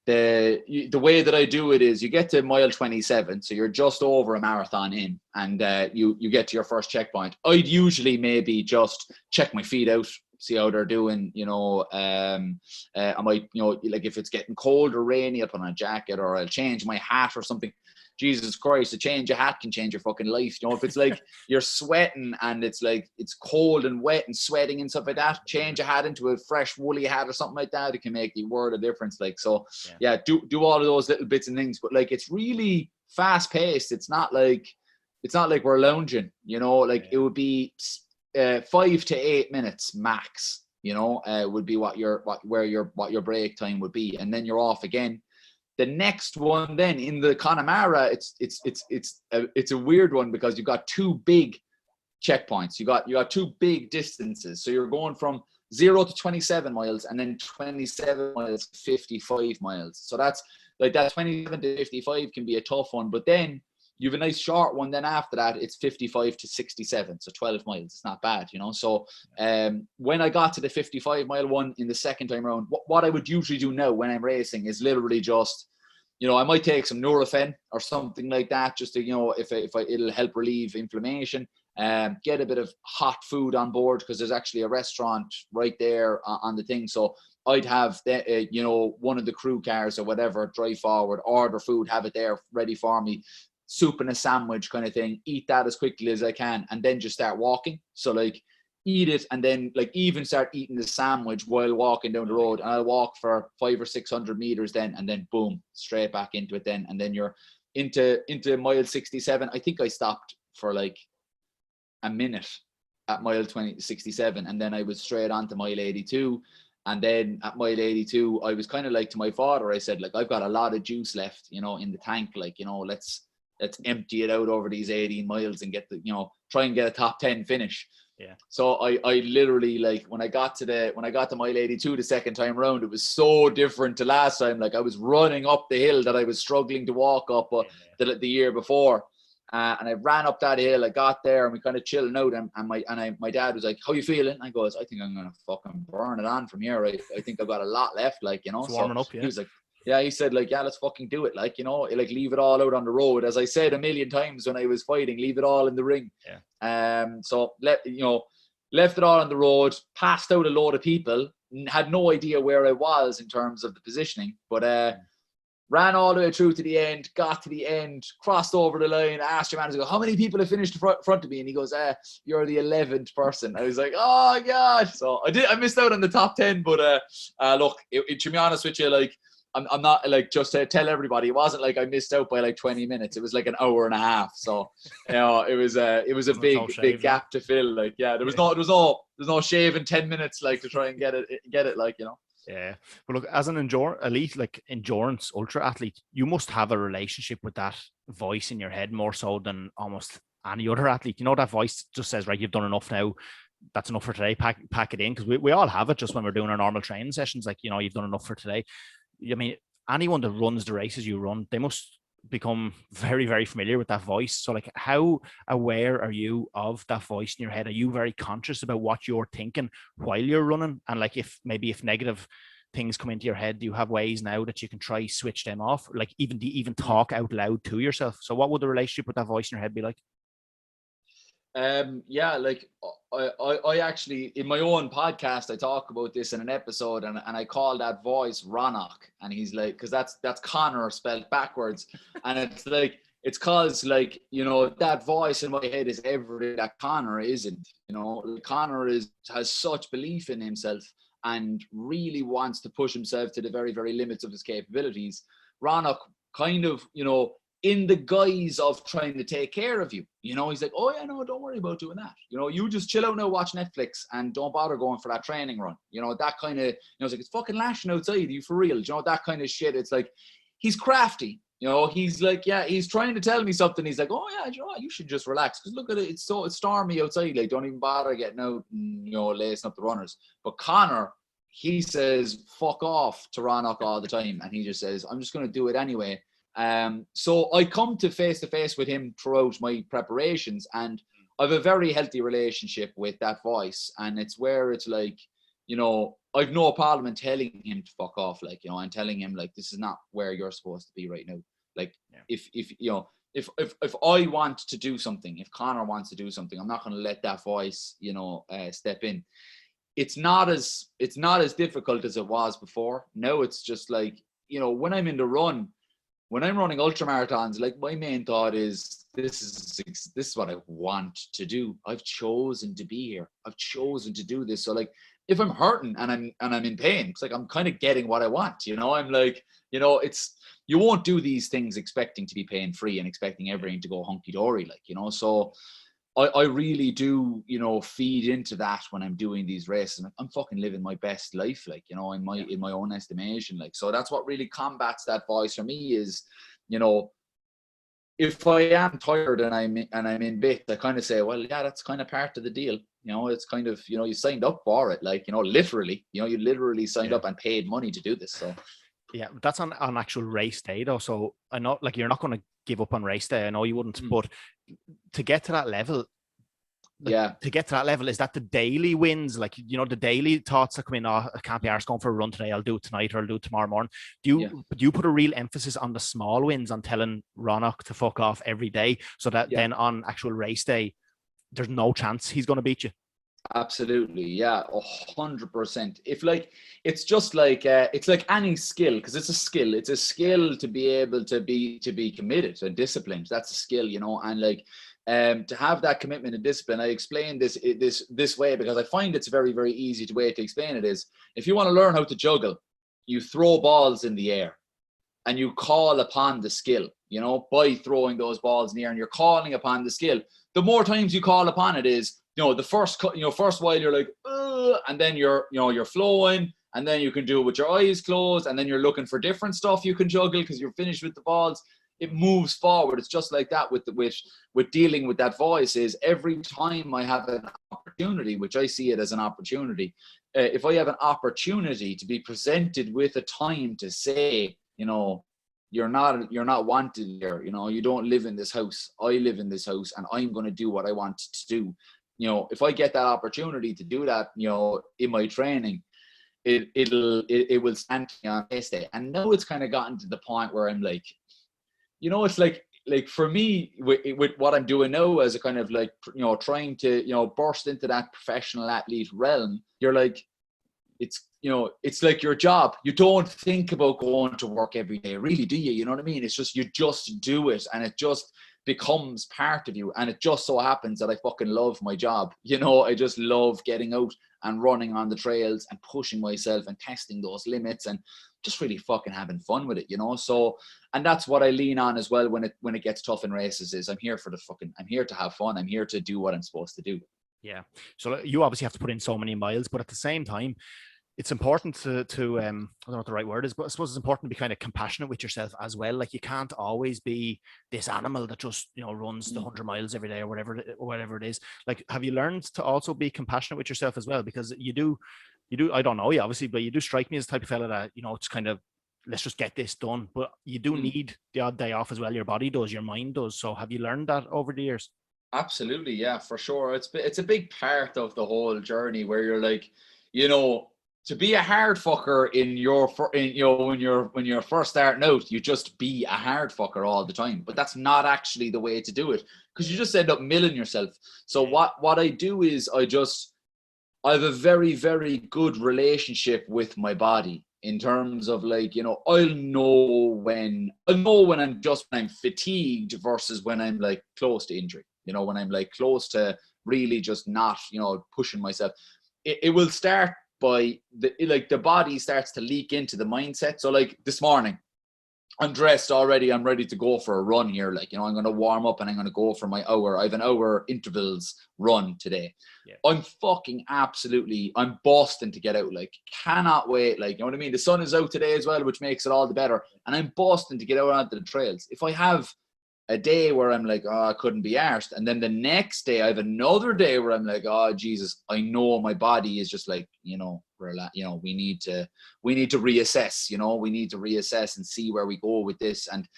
the way that I do it is, you get to mile 27, so you're just over a marathon in, and you get to your first checkpoint. I'd usually maybe just check my feet out, see how they're doing, you know. I might, you know, like if it's getting cold or rainy, I'll put on a jacket, or I'll change my hat or something. Jesus Christ, a change of hat can change your fucking life. You know, if it's like you're sweating and it's like it's cold and wet and sweating and stuff like that, change a hat into a fresh woolly hat or something like that. It can make the world of difference. Like, so do all of those little bits and things. But like, it's really fast paced. It's not like we're lounging, you know. Like, it would be 5 to 8 minutes max, you know, would be what your break time would be, and then you're off again. The next one then in the Connemara, it's a weird one, because you've got two big checkpoints. You got two big distances. So you're going from 0 to 27 miles, and then 27 miles, 55 miles. So that's like, that 27 to 55 can be a tough one. But then you have a nice short one. Then after that, it's 55 to 67. So 12 miles. It's not bad, you know. So when I got to the 55 mile one in the second time around, what I would usually do now when I'm racing is literally just, you know, I might take some Nurofen or something like that, just to, you know, if it'll help relieve inflammation. get a bit of hot food on board, because there's actually a restaurant right there on the thing. So I'd have one of the crew cars or whatever drive forward, order food, have it there ready for me, soup and a sandwich kind of thing, eat that as quickly as I can, and then just start walking. So like eat it, and then like even start eating the sandwich while walking down the road, and I'll walk for 500 or 600 meters then, and then boom, straight back into it then, and then you're into mile 67. I think I stopped for like a minute at mile 67, and then I was straight on to mile 82. And then at mile 82, I was kind of like to my father, I said, like, I've got a lot of juice left, in the tank, like, let's empty it out over these 18 miles and get try and get a top 10 finish. Yeah. So I literally, like, when I got to mile 82 the second time around, it was so different to last time. Like, I was running up the hill that I was struggling to walk up the year before. And I ran up that hill. I got there and we kind of chilling out. And my dad was like, "How you feeling?" I goes, "I think I'm gonna fucking burn it on from here. I think I've got a lot left, like, It's warming up, yeah." He was like, "Yeah," he said, like, "Yeah, let's fucking do it, like, like leave it all out on the road." As I said a million times when I was fighting, leave it all in the ring. Yeah. So left it all on the road, passed out a load of people, had no idea where I was in terms of the positioning, but ran all the way through to the end, got to the end, crossed over the line, asked your manager, "How many people have finished in front of me?" And he goes, "You're the 11th person." I was like, "Oh God." So I missed out on the top 10, but look, to be honest with you, like, I'm not, like, just to tell everybody, it wasn't like I missed out by like 20 minutes. It was like an hour and a half. So, it was a big gap to fill. Like, yeah, there's no shaving 10 minutes, like, to try and get it, like, Yeah, but look, as an elite, like, endurance ultra athlete, you must have a relationship with that voice in your head more so than almost any other athlete. That voice just says, right, you've done enough now. That's enough for today. Pack it in, because we all have it just when we're doing our normal training sessions. Like, you've done enough for today. I mean, anyone that runs the races you run, they must become very, very familiar with that voice. So, like, how aware are you of that voice in your head? Are you very conscious about what you're thinking while you're running? And, like, if negative things come into your head, do you have ways now that you can try switch them off? Like, even talk out loud to yourself? So what would the relationship with that voice in your head be like? Yeah, like, I actually, in my own podcast, I talk about this in an episode, and I call that voice Ronach, and he's like, because that's Conor spelled backwards, and it's like, it's cause, like, that voice in my head is everything that Conor isn't. Conor has such belief in himself and really wants to push himself to the very, very limits of his capabilities. Ronach kind of, in the guise of trying to take care of you, he's like, "Oh yeah, no, don't worry about doing that. You just chill out now, watch Netflix, and don't bother going for that training run." That kind of, it's like, it's fucking lashing outside, you for real? That kind of shit. It's like, he's crafty. He's like, yeah, he's trying to tell me something. He's like, "Oh yeah, you should just relax, because look at it, it's stormy outside. Like, don't even bother getting out and, lacing up the runners." But Conor, he says fuck off to Ronach all the time, and he just says, "I'm just going to do it anyway." So I come to face with him throughout my preparations, and I have a very healthy relationship with that voice. And it's where it's like, I've no problem in telling him to fuck off, like, and telling him, like, this is not where you're supposed to be right now. Like, yeah. If I want to do something, if Conor wants to do something, I'm not going to let that voice, step in. It's not as difficult as it was before. Now it's just like, when I'm in the run, when I'm running ultramarathons, like, my main thought is, this is what I want to do. I've chosen to be here. I've chosen to do this. So, like, if I'm hurting and I'm in pain, it's like, I'm kind of getting what I want. I'm like, it's, you won't do these things expecting to be pain free and expecting everything to go hunky dory, like, So I really do, feed into that when I'm doing these races. I'm fucking living my best life, like, in my own estimation. Like, so that's what really combats that voice for me is, if I am tired and I'm in bits, I kind of say, well, yeah, that's kind of part of the deal. It's kind of, you signed up for it, like, literally, you literally signed up and paid money to do this. So. Yeah, that's on actual race day though. So I know, like, you're not going to give up on race day. I know you wouldn't, but to get to that level, is that the daily wins? Like, the daily thoughts that come in, "Oh, I can't be arsed going for a run today. I'll do it tonight, or I'll do it tomorrow morning." Do you put a real emphasis on the small wins, on telling Ronach to fuck off every day, so that then on actual race day, there's no chance he's going to beat you. Absolutely, yeah, 100%. If like, it's just like it's like any skill, because it's a skill. It's a skill to be able to be committed and disciplined. That's a skill, you know. And like, to have that commitment and discipline. I explain this way because I find it's a very, very easy way to explain it. Is if you want to learn how to juggle, you throw balls in the air, and you call upon the skill, you know, by throwing those balls in the air, and you're calling upon the skill. The more times you call upon it is, you know, the first while you're like, and then you're flowing, and then you can do it with your eyes closed, and then you're looking for different stuff you can juggle because you're finished with the balls. It moves forward. It's just like that with dealing with that voice. Is every time I have an opportunity, which I see it as an opportunity, if I have an opportunity to be presented with a time to say, you know, you're not wanted here, you know, you don't live in this house, I live in this house, and I'm going to do what I want to do. You know, if I get that opportunity to do that, you know, in my training, it will stand me on this day. And now it's kind of gotten to the point where I'm like, you know, it's like for me with what I'm doing now as a kind of like, you know, trying to, you know, burst into that professional athlete realm, you're like, it's, you know, it's like your job. You don't think about going to work every day, really, do you? You know what I mean? It's just, you just do it, and it just becomes part of you. And it just so happens that I fucking love my job. You know, I just love getting out and running on the trails and pushing myself and testing those limits and just really fucking having fun with it, you know? So, and that's what I lean on as well when it gets tough in races. Is I'm here to have fun. I'm here to do what I'm supposed to do. Yeah. So you obviously have to put in so many miles, but at the same time, it's important to I don't know what the right word is, but I suppose it's important to be kind of compassionate with yourself as well. Like, you can't always be this animal that just, you know, runs the 100 miles every day or whatever it is. Like, have you learned to also be compassionate with yourself as well? Because you do, I don't know you obviously, but you do strike me as the type of fella that, you know, it's kind of, let's just get this done. But you do need the odd day off as well. Your body does, your mind does. So have you learned that over the years? Absolutely, yeah, for sure. It's a big part of the whole journey where you're like, you know, to be a hard fucker when you're first starting out, you just be a hard fucker all the time. But that's not actually the way to do it, because you just end up milling yourself. So what I do is I have a very, very good relationship with my body in terms of, like, you know, I'll know when I'm fatigued versus when I'm like close to injury. You know, when I'm like close to really just not, you know, pushing myself. It will start by the body starts to leak into the mindset. So like this morning, I'm dressed already. I'm ready to go for a run here. Like, you know, I'm going to warm up and I'm going to go for my hour. I have an hour intervals run today. Yeah. I'm busting to get out. Like, cannot wait. Like, you know what I mean? The sun is out today as well, which makes it all the better. And I'm busting to get out onto the trails. If I have a day where I'm like, oh, I couldn't be arsed, and then the next day I have another day where I'm like, oh Jesus, I know my body is just like, you know, we need to reassess, you know, we need to reassess and see where we go with this. And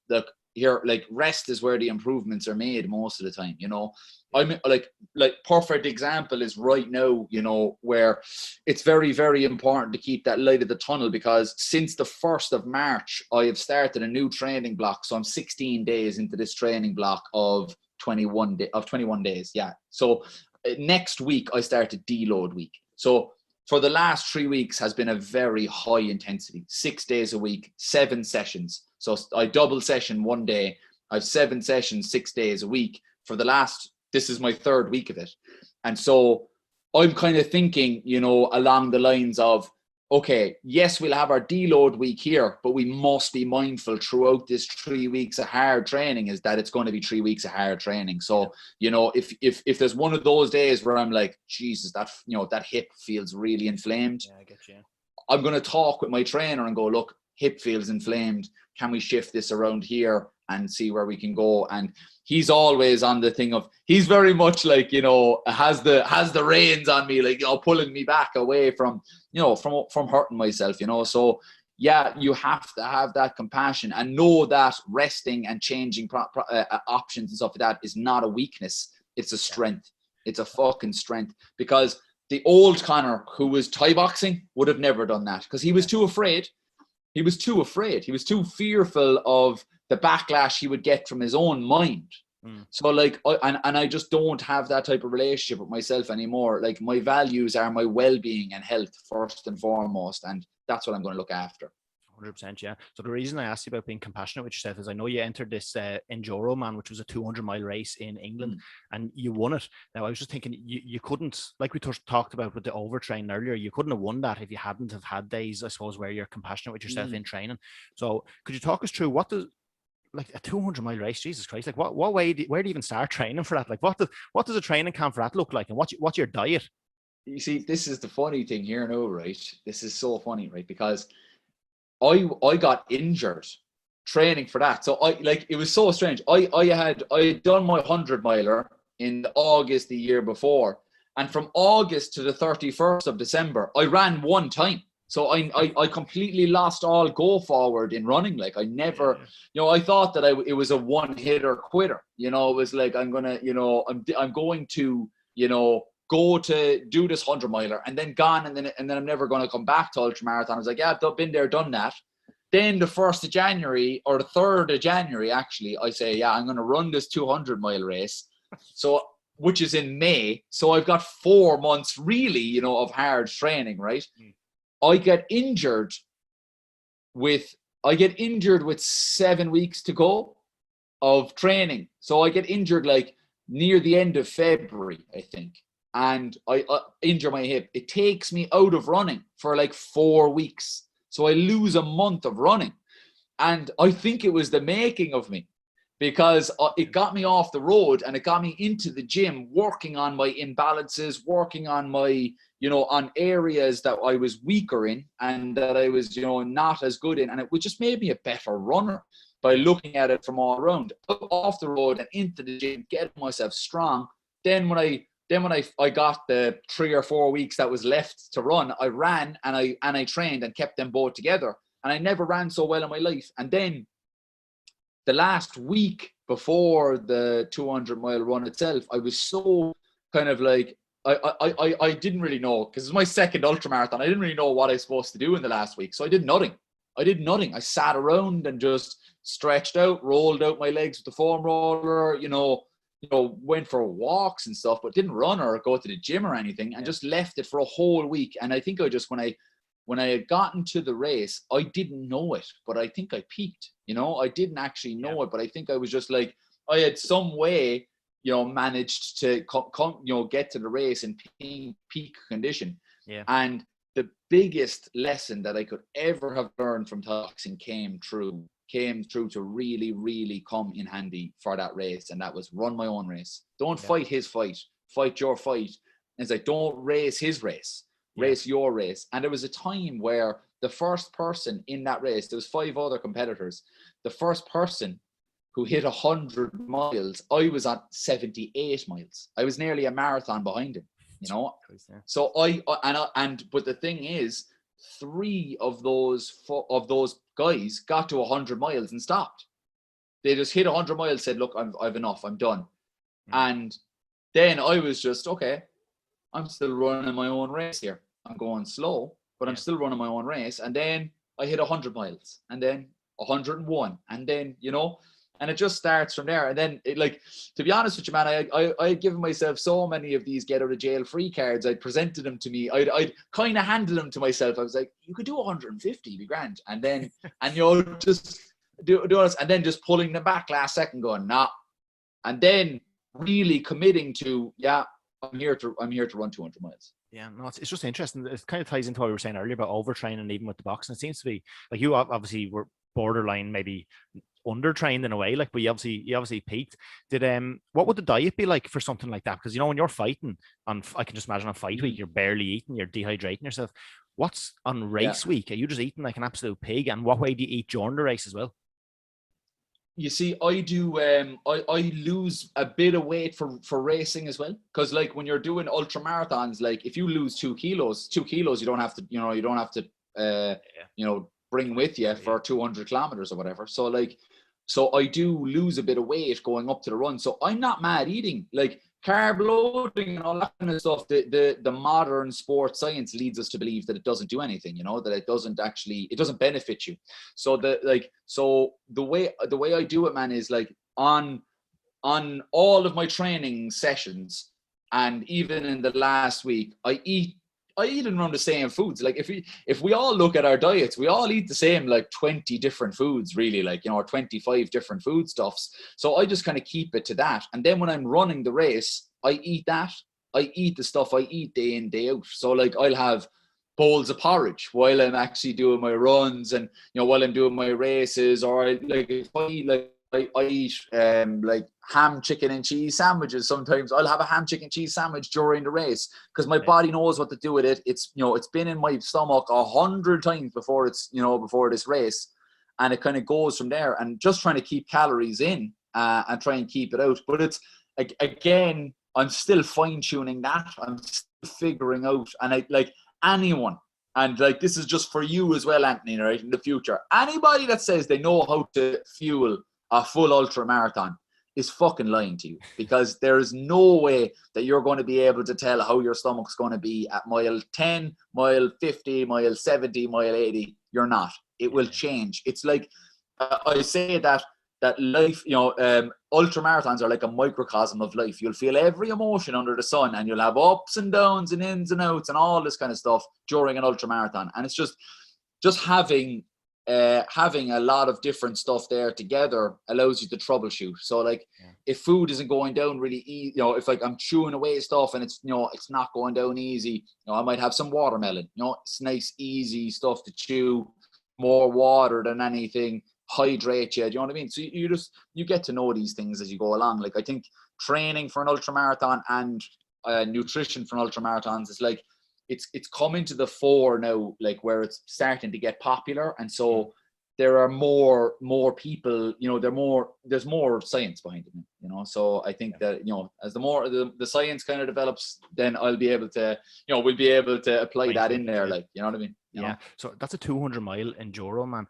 look, here, like, rest is where the improvements are made most of the time, you know. I'm like perfect example is right now, you know, where it's very, very important to keep that light at the tunnel, because since the 1st of March, I have started a new training block. So I'm 16 days into this training block of 21 days. Yeah. So next week I start a deload week. So for the last 3 weeks has been a very high intensity, 6 days a week, 7 sessions. So I double session one day. I have 7 sessions, 6 days a week for this is my 3rd week of it. And so I'm kind of thinking, you know, along the lines of, okay, yes, we'll have our deload week here, but we must be mindful throughout this 3 weeks of hard training is that it's going to be 3 weeks of hard training. So, you know, if there's one of those days where I'm like, Jesus, that, you know, that hip feels really inflamed. Yeah, I get you. I'm going to talk with my trainer and go, look, hip feels inflamed. Can we shift this around here and see where we can go? And he's always on the thing of, he's very much like, you know, has the reins on me, like, you know, pulling me back away from, you know, from hurting myself, you know. So yeah, you have to have that compassion and know that resting and changing options and stuff like that is not a weakness. It's a strength. It's a fucking strength, because the old Conor who was Thai boxing would have never done that, because he was too afraid. He was too afraid. He was too fearful of the backlash he would get from his own mind. So like, and I just don't have that type of relationship with myself anymore. Like my values are my well-being and health first and foremost, and that's what I'm going to look after. 100%, yeah. So the reason I asked you about being compassionate with yourself is I know you entered this Enduroman, which was a 200-mile race in England, and you won it. Now, I was just thinking, you couldn't, like we talked about with the overtrain earlier, you couldn't have won that if you hadn't have had days, I suppose, where you're compassionate with yourself in training. So could you talk us through what does, like a 200-mile race, Jesus Christ, like what way, where do you even start training for that? Like what does a training camp for that look like, and what's your diet? You see, this is the funny thing here now, right? This is so funny, right? Because I got injured training for that. So it was so strange. I had done my 100-miler in August the year before. And from August to the 31st of December, I ran one time. So I completely lost all go forward in running. Like I never, I thought that it was a one hitter quitter. It was like, I'm going to, I'm going to, go to do this 100-miler and then gone, and then I'm never going to come back to ultramarathon. I was like, yeah, I've been there, done that. Then the 1st of January or the 3rd of January, actually, I say, yeah, I'm going to run this 200-mile race. So, which is in May. So I've got 4 months really, of hard training, right? I get injured with 7 weeks to go of training. So I get injured like near the end of February, I think. And I injure my hip. It takes me out of running for like 4 weeks. So I lose a month of running. And I think it was the making of me, because it got me off the road and it got me into the gym, working on my imbalances, working on my, on areas that I was weaker in and that I was, not as good in. And it just made me a better runner by looking at it from all around, off the road and into the gym, getting myself strong. Then when I got the 3 or 4 weeks that was left to run, I ran and I trained and kept them both together. And I never ran so well in my life. And then the last week before the 200-mile run itself, I was so kind of like, I didn't really know, because it's my second ultramarathon. I didn't really know what I was supposed to do in the last week. So I did nothing. I sat around and just stretched out, rolled out my legs with the foam roller, went for walks and stuff, but didn't run or go to the gym or anything, and just left it for a whole week. And I think I just, when I had gotten to the race, I didn't know it, but I think I peaked. I didn't actually know it, but I think I was just like, I had some way, managed to get to the race in peak condition. Yeah. And the biggest lesson that I could ever have learned from boxing came through to really, really come in handy for that race. And that was run my own race. Don't fight his fight, fight your fight. And it's like, don't race his race, race your race. And there was a time where the first person in that race, there was 5 other competitors. The first person who hit 100 miles, I was at 78 miles. I was nearly a marathon behind him, So but the thing is, 3 of those guys got to 100 miles and stopped. They just hit 100 miles, said, look, I've enough, I'm done. And then I was just, okay, I'm still running my own race here. I'm going slow, but I'm still running my own race. And then I hit 100 miles, and then 101, and then, and it just starts from there. And then, to be honest with you, man, I had given myself so many of these get out of jail free cards. I'd presented them to me. I'd kind of handed them to myself. I was like, you could do 150, be grand. And then, just do this, and then just pulling them back last second, going, nah. And then really committing to, I'm here to run 200 miles. Yeah, no, it's just interesting. It kind of ties into what we were saying earlier about overtraining, even with the boxing. It seems to be like you obviously were borderline maybe undertrained in a way, but you obviously peaked. What would the diet be like for something like that? Because when you're fighting, I can just imagine on fight week, you're barely eating, you're dehydrating yourself. What's on race week? Are you just eating like an absolute pig? And what way do you eat during the race as well? You see, I do. I lose a bit of weight for racing as well, because like when you're doing ultra marathons, like if you lose 2 kilos, you don't have to, bring with you for 200 kilometers or whatever. So I do lose a bit of weight going up to the run. So I'm not mad eating, like carb loading and all that kind of stuff. The modern sports science leads us to believe that it doesn't do anything, that it doesn't benefit you. So the way I do it, man, is like on on all of my training sessions, and even in the last week, I eat around the same foods. Like if we all look at our diets, we all eat the same, like 20 different foods, really, like, or 25 different foodstuffs. So I just kind of keep it to that. And then when I'm running the race, I eat that. I eat the stuff I eat day in, day out. So like I'll have bowls of porridge while I'm actually doing my runs, and while I'm doing my races, or if I eat I eat like ham, chicken and cheese sandwiches. Sometimes I'll have a ham, chicken, cheese sandwich during the race because my body knows what to do with it. It's it's been in my stomach 100 times before before this race, and it kind of goes from there. And just trying to keep calories in and try and keep it out. But it's again, I'm still fine tuning that. I'm still figuring out, and I like anyone. And like this is just for you as well, Anthony. Right, in the future, anybody that says they know how to fuel a full ultra marathon is fucking lying to you, because there is no way that you're going to be able to tell how your stomach's going to be at mile 10, mile 50, mile 70, mile 80. You're not. It will change. It's like I say that life, ultra marathons are like a microcosm of life. You'll feel every emotion under the sun, and you'll have ups and downs and ins and outs and all this kind of stuff during an ultra marathon. And it's just having a lot of different stuff there together allows you to troubleshoot. So like if food isn't going down really easy, if like I'm chewing away stuff and it's it's not going down easy, I might have some watermelon. It's nice easy stuff to chew, more water than anything, hydrate you. Do you know what I mean? So you get to know these things as you go along. Like I think training for an ultra marathon and nutrition for an ultra marathons is like it's coming to the fore now, like where it's starting to get popular, and so there are more people, there's more science behind it, so I think that as the more the science kind of develops, then I'll be able to we'll be able to apply that in there, like, you know what I mean? So that's a 200-mile Enduroman.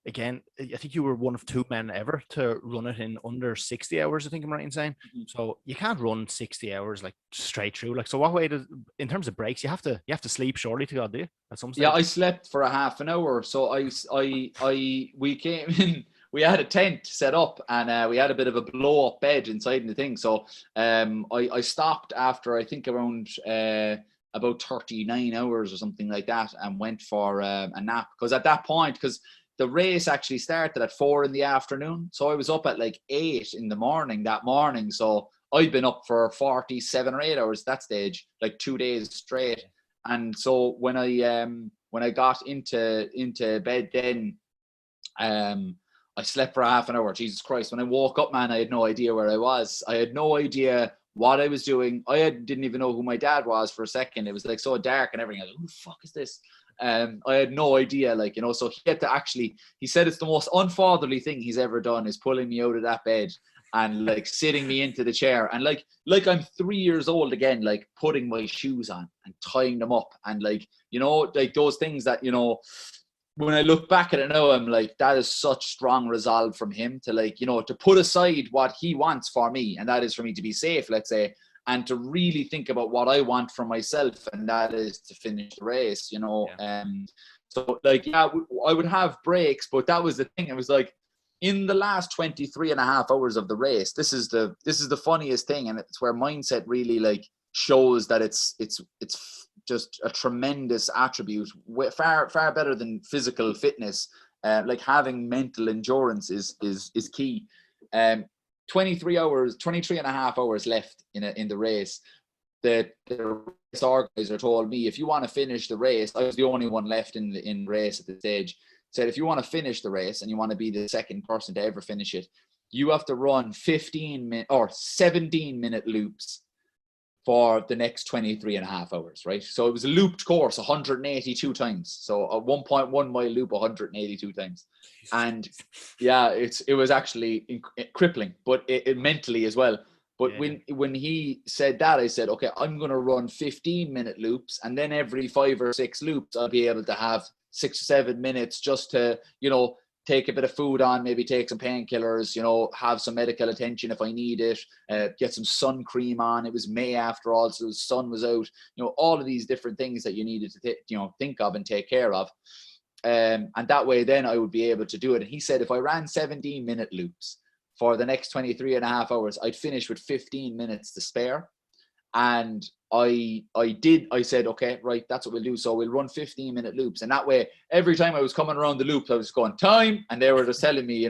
Again, I think you were one of 2 men ever to run it in under 60 hours, I think I'm right in saying. Mm-hmm. So you can't run 60 hours like straight through. Like, so what way in terms of breaks, you have to sleep surely to God, do you? At some stage? Yeah, I slept for a half an hour. So we came in, we had a tent set up, and we had a bit of a blow up bed inside the thing. So I stopped after I think around about 39 hours or something like that, and went for a nap, because at that point, because the race actually started at 4 p.m. So I was up at like 8 a.m. that morning. So I'd been up for 47 or 8 hours that stage, like 2 days straight. And so when I got into bed, then I slept for a half an hour. Jesus Christ. When I woke up, man, I had no idea where I was. I had no idea what I was doing. Didn't even know who my dad was for a second. It was like so dark and everything. I was like, who the fuck is this? I had no idea, like, so he had to he said it's the most unfatherly thing he's ever done is pulling me out of that bed and like sitting me into the chair, and like I'm 3 years old again, like putting my shoes on and tying them up, and like, like those things that, when I look back at it now, I'm like, that is such strong resolve from him to like, to put aside what he wants for me, and that is for me to be safe, let's say, and to really think about what I want for myself, and that is to finish the race, So like, I would have breaks, but that was the thing. It was like, in the last 23 and a half hours of the race, this is the funniest thing, and it's where mindset really like shows that it's just a tremendous attribute, far better than physical fitness. Like having mental endurance is key. 23 and a half hours left in the race. The race organizer told me, if you want to finish the race, I was the only one left in the race at the stage, said if you want to finish the race and you want to be the second person to ever finish it, you have to run 17-minute loops for the next 23 and a half hours, right? So it was a looped course 182 times. So a 1.1 mile loop 182 times. And yeah, it was actually crippling, but it mentally as well. But when he said that, I said, okay, I'm going to run 15-minute loops, and then every 5 or 6 loops, I'll be able to have 6 or 7 minutes just to, take a bit of food on, maybe take some painkillers, have some medical attention if I need it, get some sun cream on. It was May after all, so the sun was out, all of these different things that you needed to think of and take care of. And that way then I would be able to do it. And he said, if I ran 17-minute loops for the next 23 and a half hours, I'd finish with 15 minutes to spare. And I said, okay, right, that's what we'll do. So we'll run 15-minute loops. And that way, every time I was coming around the loop, I was going, time. And they were just telling me,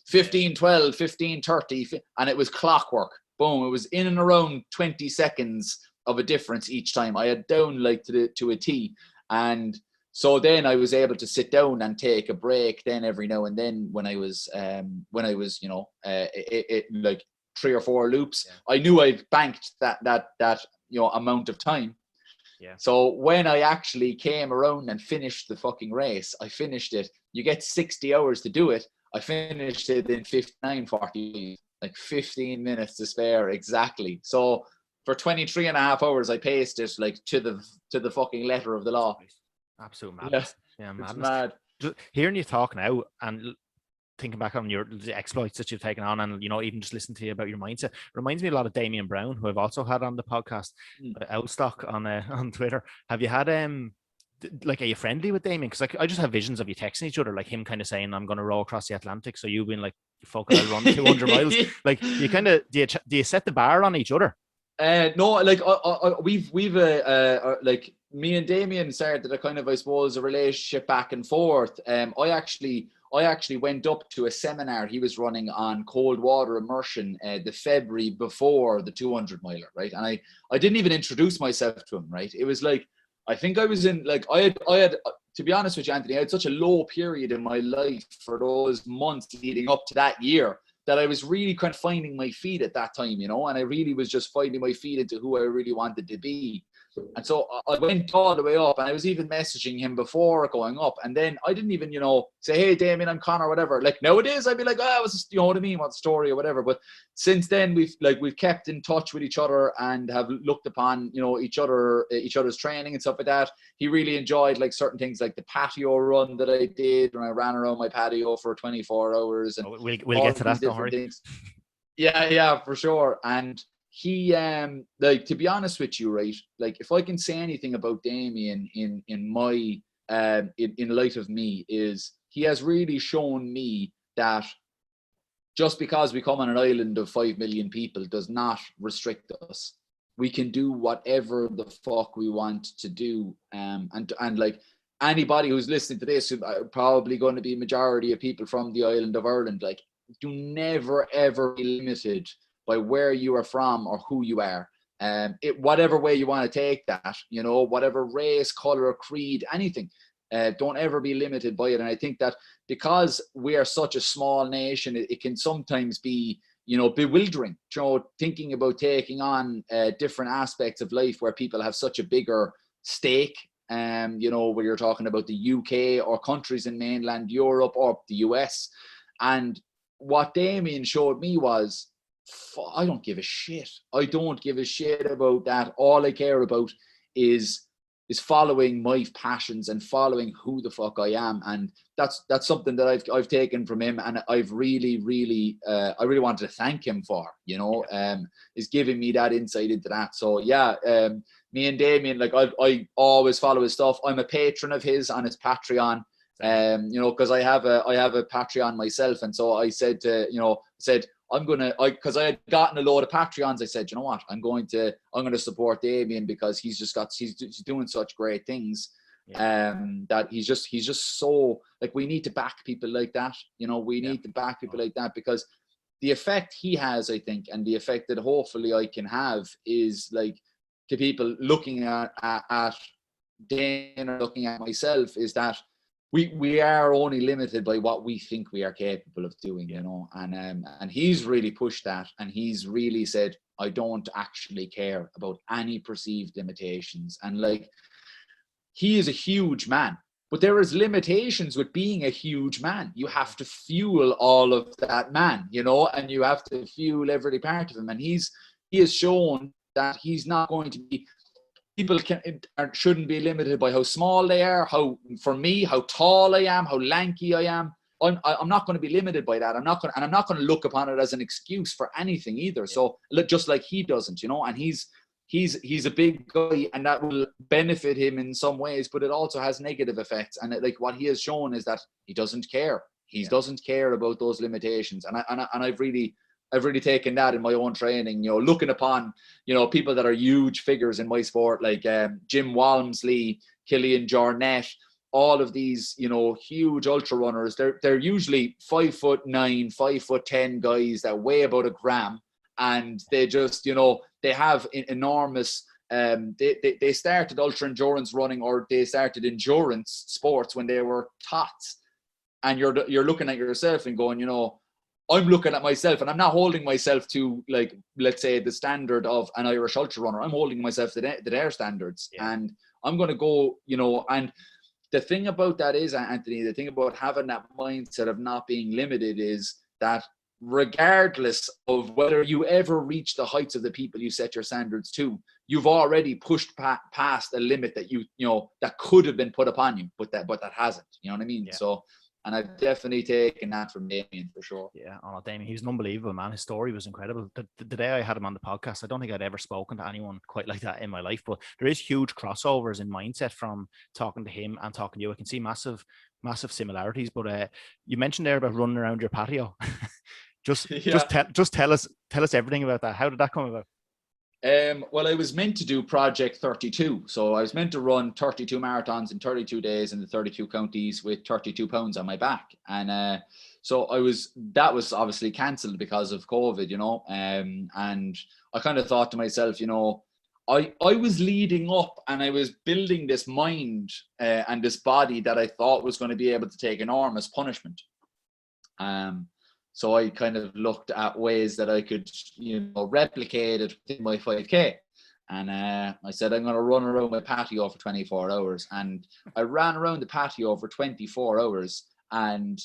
15, 12, 15, 30. And it was clockwork. Boom. It was in and around 20 seconds of a difference each time. I had down like to a T. And so then I was able to sit down and take a break then every now and then when I was like 3 or 4 loops. I knew I'd banked that amount of time. Yeah. So when I actually came around and finished the fucking race, I finished it. You get 60 hours to do it. I finished it in 59:40, like 15 minutes to spare exactly. So for 23 and a half hours, I paced it like to the fucking letter of the law. Absolute madness. Yeah, madness. It's mad. Just hearing you talk now and thinking back on the exploits that you've taken on, and even just listening to you about your mindset, reminds me a lot of Damien Brown, who I've also had on the podcast, Outstock on Twitter. Have you had like, are you friendly with Damien? Because I just have visions of you texting each other, like him kind of saying, "I'm going to row across the Atlantic," so you've been like, "Fuck it, I'll run 200 miles." Like, you kind of do you set the bar on each other? No, like we've like me and Damien started a kind of, I suppose, a relationship back and forth. I actually went up to a seminar he was running on cold water immersion the February before the 200 miler, right? And I didn't even introduce myself to him, right? It was like, I think I was in, like, I had to be honest with you, Anthony, I had such a low period in my life for those months leading up to that year that I was really kind of finding my feet at that time, and I really was just finding my feet into who I really wanted to be. And so I went all the way up, and I was even messaging him before going up. And then I didn't even, say, "Hey, Damien, I'm Conor," or whatever. Like nowadays, I'd be like, "Oh, what's, what I mean? What's the story?" or whatever. But since then, we've kept in touch with each other and have looked upon, each other's training and stuff like that. He really enjoyed like certain things, like the patio run that I did when I ran around my patio for 24 hours. And we'll get to that. Don't worry. Things. Yeah, for sure. And he, like, to be honest with you, right, like, if I can say anything about Damien in my in light of me, is he has really shown me that just because we come on an island of 5 million people does not restrict us. We can do whatever the fuck we want to do. And like, anybody who's listening to this, probably going to be a majority of people from the island of Ireland, like, do never ever be limited by where you are from or who you are. Whatever way you want to take that, whatever race, color, creed, anything, don't ever be limited by it. And I think that because we are such a small nation, it can sometimes be, bewildering, thinking about taking on different aspects of life where people have such a bigger stake. Where you're talking about the UK or countries in mainland Europe or the US. And what Damien showed me was, I don't give a shit. I don't give a shit about that. All I care about is following my passions and following who the fuck I am. And that's something that I've taken from him, and I've really I really wanted to thank him for, is giving me that insight into that. So yeah, me and Damien, like, I always follow his stuff. I'm a patron of his on his Patreon. Because I have a Patreon myself, and so I said because I had gotten a load of Patreons, I said, you know what, I'm going to support Damien because he's doing such great things. That he's just so, like, we need to back people like that. We need to back people like that, because the effect he has, I think, and the effect that hopefully I can have is, like, to people looking at Dan or looking at myself, is that we are only limited by what we think we are capable of doing, and he's really pushed that, and he's really said, I don't actually care about any perceived limitations. And, like, he is a huge man, but there is limitations with being a huge man. You have to fuel all of that man, and you have to fuel every part of him. And he has shown that he's not going to be. People shouldn't be limited by how small they are, how tall I am, how lanky I am. I'm not going to be limited by that. I'm not going to look upon it as an excuse for anything either. Yeah. So just like he doesn't, and he's a big guy, and that will benefit him in some ways, but it also has negative effects. And like, what he has shown is that he doesn't care. He doesn't care about those limitations. And I've really taken that in my own training, looking upon, people that are huge figures in my sport, like Jim Walmsley, Killian Jornet, all of these, huge ultra runners. They're usually 5'9", 5'10" guys that weigh about a gram. And they just, they have enormous, they started ultra endurance running, or they started endurance sports when they were tots. And you're looking at yourself and going, I'm looking at myself, and I'm not holding myself to, like, let's say, the standard of an Irish ultra runner. I'm holding myself to their standards. Yeah. And I'm going to go, and the thing about that is, Anthony, the thing about having that mindset of not being limited is that regardless of whether you ever reach the heights of the people you set your standards to, you've already pushed past a limit that that could have been put upon you, but that hasn't. You know what I mean? Yeah. So, and I've definitely taken that from Damien, for sure. Yeah, Damien, he's an unbelievable man. His story was incredible. The day I had him on the podcast, I don't think I'd ever spoken to anyone quite like that in my life, but there is huge crossovers in mindset from talking to him and talking to you. I can see massive similarities, but you mentioned there about running around your patio. Just tell us everything about that. How did that come about? Well, I was meant to do Project 32. So I was meant to run 32 marathons in 32 days in the 32 counties with 32 pounds on my back. And so that was obviously cancelled because of COVID, and I kind of thought to myself, I was leading up and I was building this mind and this body that I thought was going to be able to take enormous punishment. So I kind of looked at ways that I could, replicate it within my 5K. And I said, I'm going to run around my patio for 24 hours. And I ran around the patio for 24 hours. And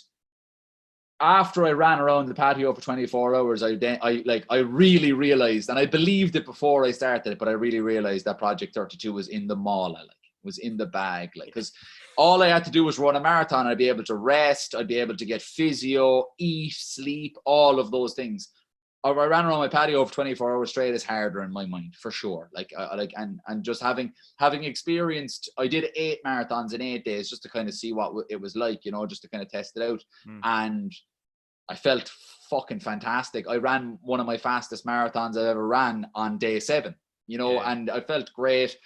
after I ran around the patio for 24 hours, I really realized, and I believed it before I started it, but I really realized that Project 32 was in the mall. Was in the bag, because all I had to do was run a marathon. I'd be able to rest, I'd be able to get physio, eat, sleep, all of those things. Or I ran around my patio for 24 hours straight is harder in my mind, for sure. And just having experienced, I did 8 marathons in 8 days just to kind of see what it was like, just to kind of test it out. And I felt fucking fantastic. I ran one of my fastest marathons I've ever ran on day 7, and I felt great.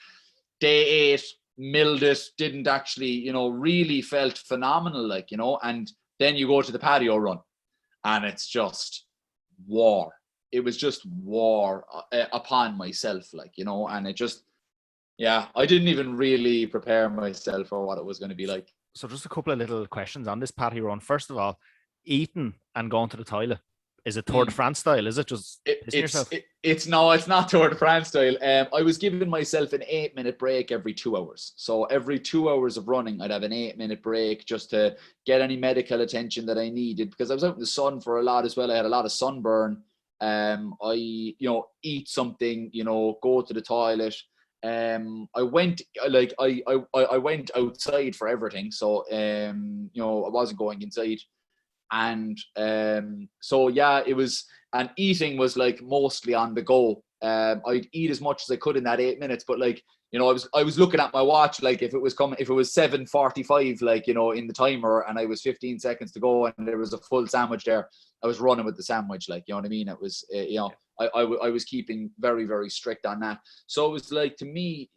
Day 8, milled it, didn't actually, really felt phenomenal, and then you go to the patio run and it's just war. It was just war upon myself, and it just, I didn't even really prepare myself for what it was going to be like. So just a couple of little questions on this patio run. First of all, eating and going to the toilet. Is it Tour de France style? Is it just it's not Tour de France style. I was giving myself an 8-minute break every 2 hours. So every 2 hours of running, I'd have an 8-minute break just to get any medical attention that I needed, because I was out in the sun for a lot as well. I had a lot of sunburn. I eat something, go to the toilet. I went I went outside for everything. So I wasn't going inside. And so it was, and eating was mostly on the go. I'd eat as much as I could in that 8 minutes, but I was looking at my watch, if it was 7:45, in the timer, and I was 15 seconds to go, and there was a full sandwich there, I was running with the sandwich, you know what I mean? It was, I was keeping very, very strict on that. So it was to me,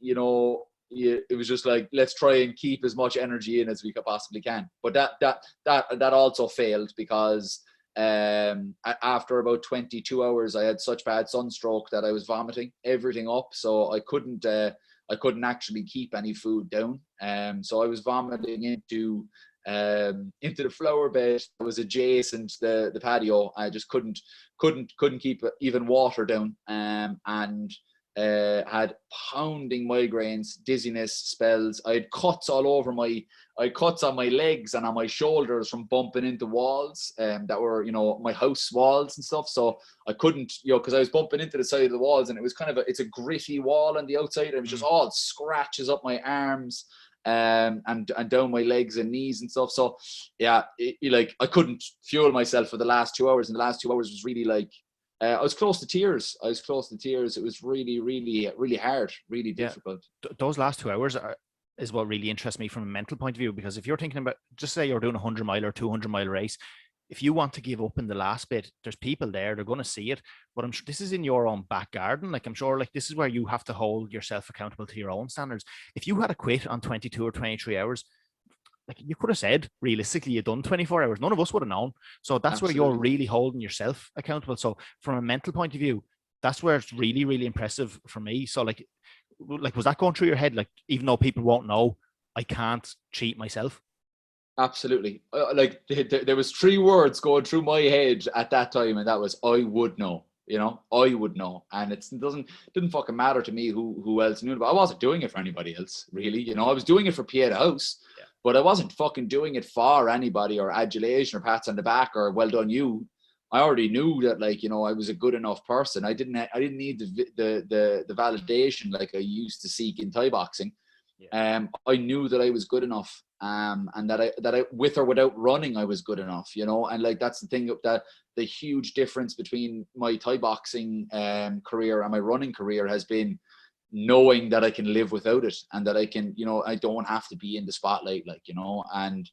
it was just let's try and keep as much energy in as we could possibly can. But that also failed, because after about 22 hours, I had such bad sunstroke that I was vomiting everything up. So I couldn't actually keep any food down. So I was vomiting into the flower bed that was adjacent to the patio. I just couldn't keep even water down. And had pounding migraines, dizziness spells. I had cuts all over cuts on my legs and on my shoulders from bumping into walls that were, my house walls and stuff. So I couldn't, because I was bumping into the side of the walls, and it was it's a gritty wall on the outside. It was just all scratches up my arms and down my legs and knees and stuff. So I couldn't fuel myself for the last 2 hours, and the last 2 hours was really I was close to tears. It was really, really, really hard, really difficult. Those last 2 hours, is what really interests me from a mental point of view. Because if you're thinking about, just say you're doing a 100-mile or 200-mile race, if you want to give up in the last bit, there's people there, they're going to see it. But I'm sure this is in your own back garden. Like, I'm sure like this is where you have to hold yourself accountable to your own standards. If you had to quit on 22 or 23 hours, like you could have said, realistically, you've done 24 hours. None of us would have known. So that's Absolutely. where you're really holding yourself accountable. So from a mental point of view, that's where it's really, really impressive for me. So like was that going through your head? Like, even though people won't know, I can't cheat myself. Absolutely. Like there was 3 words going through my head at that time, and that was, I would know. You know, I would know, and it didn't fucking matter to me who else knew. But I wasn't doing it for anybody else, really. You know, I was doing it for Pierre the House, but I wasn't fucking doing it for anybody or adulation or pats on the back or well done you. I already knew that, like, you know, I was a good enough person. I didn't need the validation like I used to seek in Thai boxing. I knew that I was good enough, and that I with or without running, I was good enough, you know. And like, that's the thing, that the huge difference between my Thai boxing career and my running career has been knowing that I can live without it, and that I can, you know, I don't have to be in the spotlight, like, you know. And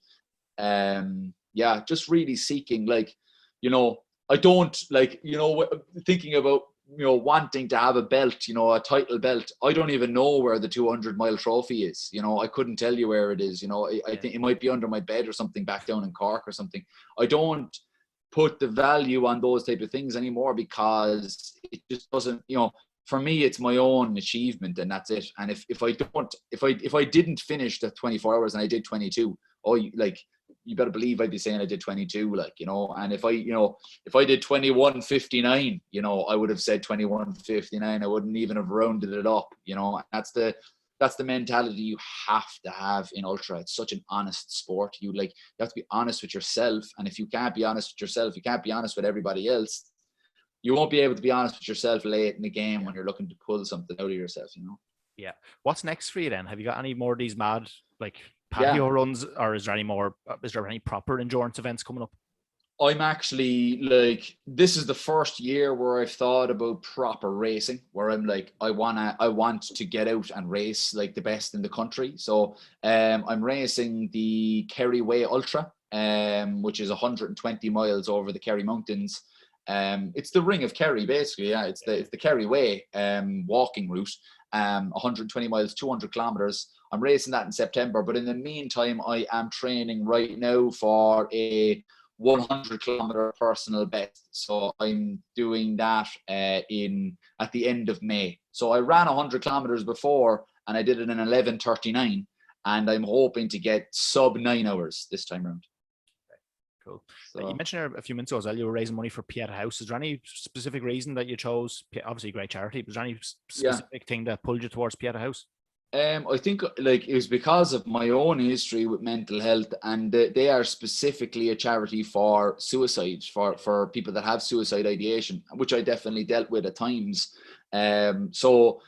yeah, just really seeking, like, you know, I don't, like, you know, thinking about, you know, wanting to have a belt, you know, a title belt. I don't even know where the 200-mile trophy is. You know, I couldn't tell you where it is. You know, I think it might be under my bed or something back down in Cork or something. I don't put the value on those type of things anymore, because it just doesn't, you know, for me, it's my own achievement, and that's it. And if I didn't finish the 24 hours and I did 22, like, you better believe I'd be saying I did 22, like, you know. And if I did 21:59, you know, I would have said 21:59. I wouldn't even have rounded it up, you know. That's the mentality you have to have in ultra. It's such an honest sport. You have to be honest with yourself. And if you can't be honest with yourself, you can't be honest with everybody else. You won't be able to be honest with yourself late in the game when you're looking to pull something out of yourself, you know. Yeah. What's next for you then? Have you got any more of these mad, like, patio runs, or is there any proper endurance events coming up? I'm actually, like, this is the first year where I've thought about proper racing, where I'm like, I want to get out and race like the best in the country. So I'm racing the Kerry Way Ultra, which is 120 miles over the Kerry Mountains. It's the Ring of Kerry, basically. Yeah, it's the Kerry Way walking route. 120 miles, 200 kilometers. I'm racing that in September, but in the meantime, I am training right now for a 100-kilometer personal best. So I'm doing that at the end of May. So I ran 100 kilometers before, and I did it in 11:39, and I'm hoping to get sub 9 hours this time around. Cool. So, you mentioned a few minutes ago as well, you were raising money for Pieta House. Is there any specific reason that you chose, obviously a great charity, but is there any specific thing that pulled you towards Pieta House? I think, like, it was because of my own history with mental health, and they are specifically a charity for suicide, for people that have suicide ideation, which I definitely dealt with at times. So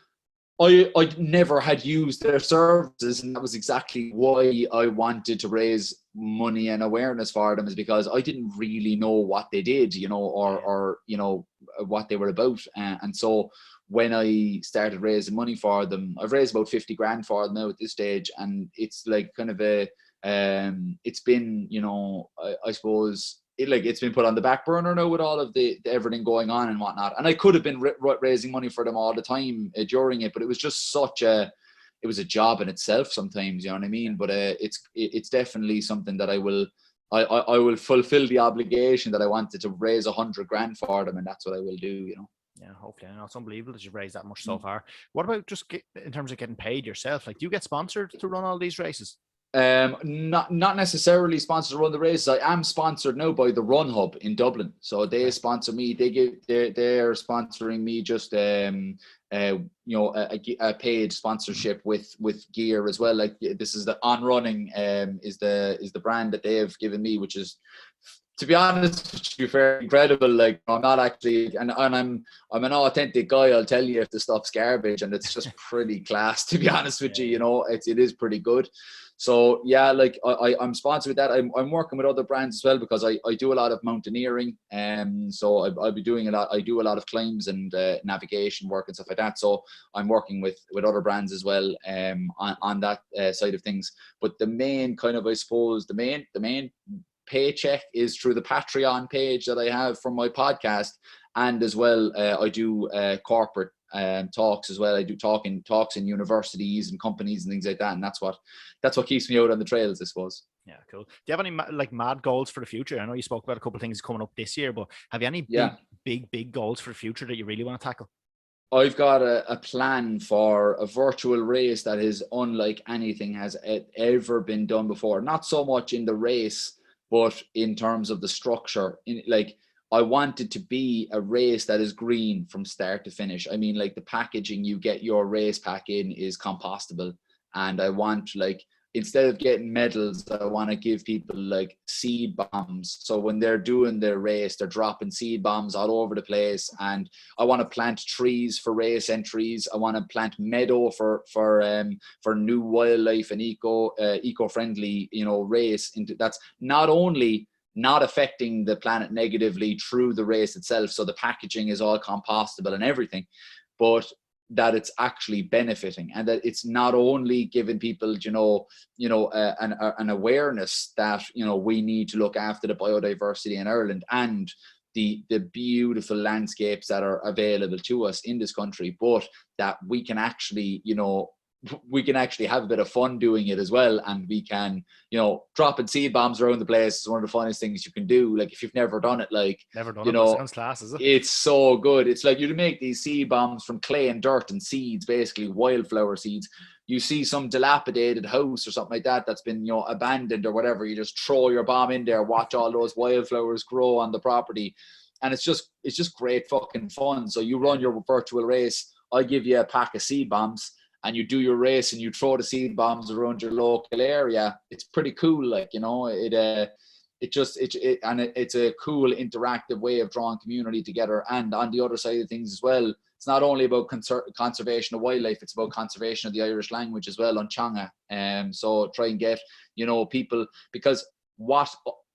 I never had used their services, and that was exactly why I wanted to raise money and awareness for them, is because I didn't really know what they did, you know, or you know, what they were about. And so when I started raising money for them, I've raised about 50 grand for them now at this stage, and it's like kind of it's been, you know, I suppose, it's been put on the back burner now with all of the everything going on and whatnot. And I could have been raising money for them all the time during it, but it was just it was a job in itself sometimes, you know what I mean? But it's definitely something that I will fulfill the obligation that I wanted to raise 100 grand for them, and that's what I will do, you know. Yeah, hopefully. I know it's unbelievable that you've raised that much so far. What about just in terms of getting paid yourself? Like, do you get sponsored to run all these races? Not necessarily sponsored to run the races. I am sponsored now by the Run Hub in Dublin, so they sponsor me. They're sponsoring me just you know, a paid sponsorship with gear as well. Like, this is the On Running is the brand that they have given me, which is to be honest with you, fair incredible. Like, I'm not actually, and I'm an authentic guy. I'll tell you if the stuff's garbage, and it's just pretty class. To be honest with you, you know, it is pretty good. So yeah, like I'm sponsored with that. I'm working with other brands as well because I do a lot of mountaineering, so I'll be doing a lot. I do a lot of climbs and navigation work and stuff like that. So I'm working with other brands as well, on that side of things. But the main kind of, I suppose, the main paycheck is through the Patreon page that I have from my podcast, and as well I do corporate talks as well. I do talks in universities and companies and things like that, and that's what keeps me out on the trails, I suppose. Yeah, cool. Do you have any like mad goals for the future? I know you spoke about a couple of things coming up this year, but have you any big goals for the future that you really want to tackle? I've got a plan for a virtual race that is unlike anything has ever been done before. Not so much in the race, but in terms of the structure. I want it to be a race that is green from start to finish. I mean, like, the packaging you get your race pack in is compostable. And I want, like, instead of getting medals, I want to give people like seed bombs. So when they're doing their race, they're dropping seed bombs all over the place. And I want to plant trees for race entries. I want to plant meadow for new wildlife and eco-friendly, you know, race. That's not only not affecting the planet negatively through the race itself, so the packaging is all compostable and everything, but that it's actually benefiting, and that it's not only giving people, an awareness that, you know, we need to look after the biodiversity in Ireland and the beautiful landscapes that are available to us in this country, but that we can actually, have a bit of fun doing it as well. And we can, dropping seed bombs around the place is one of the funnest things you can do. Like, if you've never done it, sounds class, is it? It's so good. It's like, you make these seed bombs from clay and dirt and seeds, basically wildflower seeds. You see some dilapidated house or something like that that's been, abandoned or whatever, you just throw your bomb in there, watch all those wildflowers grow on the property, and it's just great fucking fun. So you run your virtual race, I give you a pack of seed bombs, and you do your race and you throw the seed bombs around your local area. It's pretty cool. Like, it's a cool interactive way of drawing community together. And on the other side of things as well, it's not only about conservation of wildlife, it's about conservation of the Irish language as well on Changa. So try and get, people, because what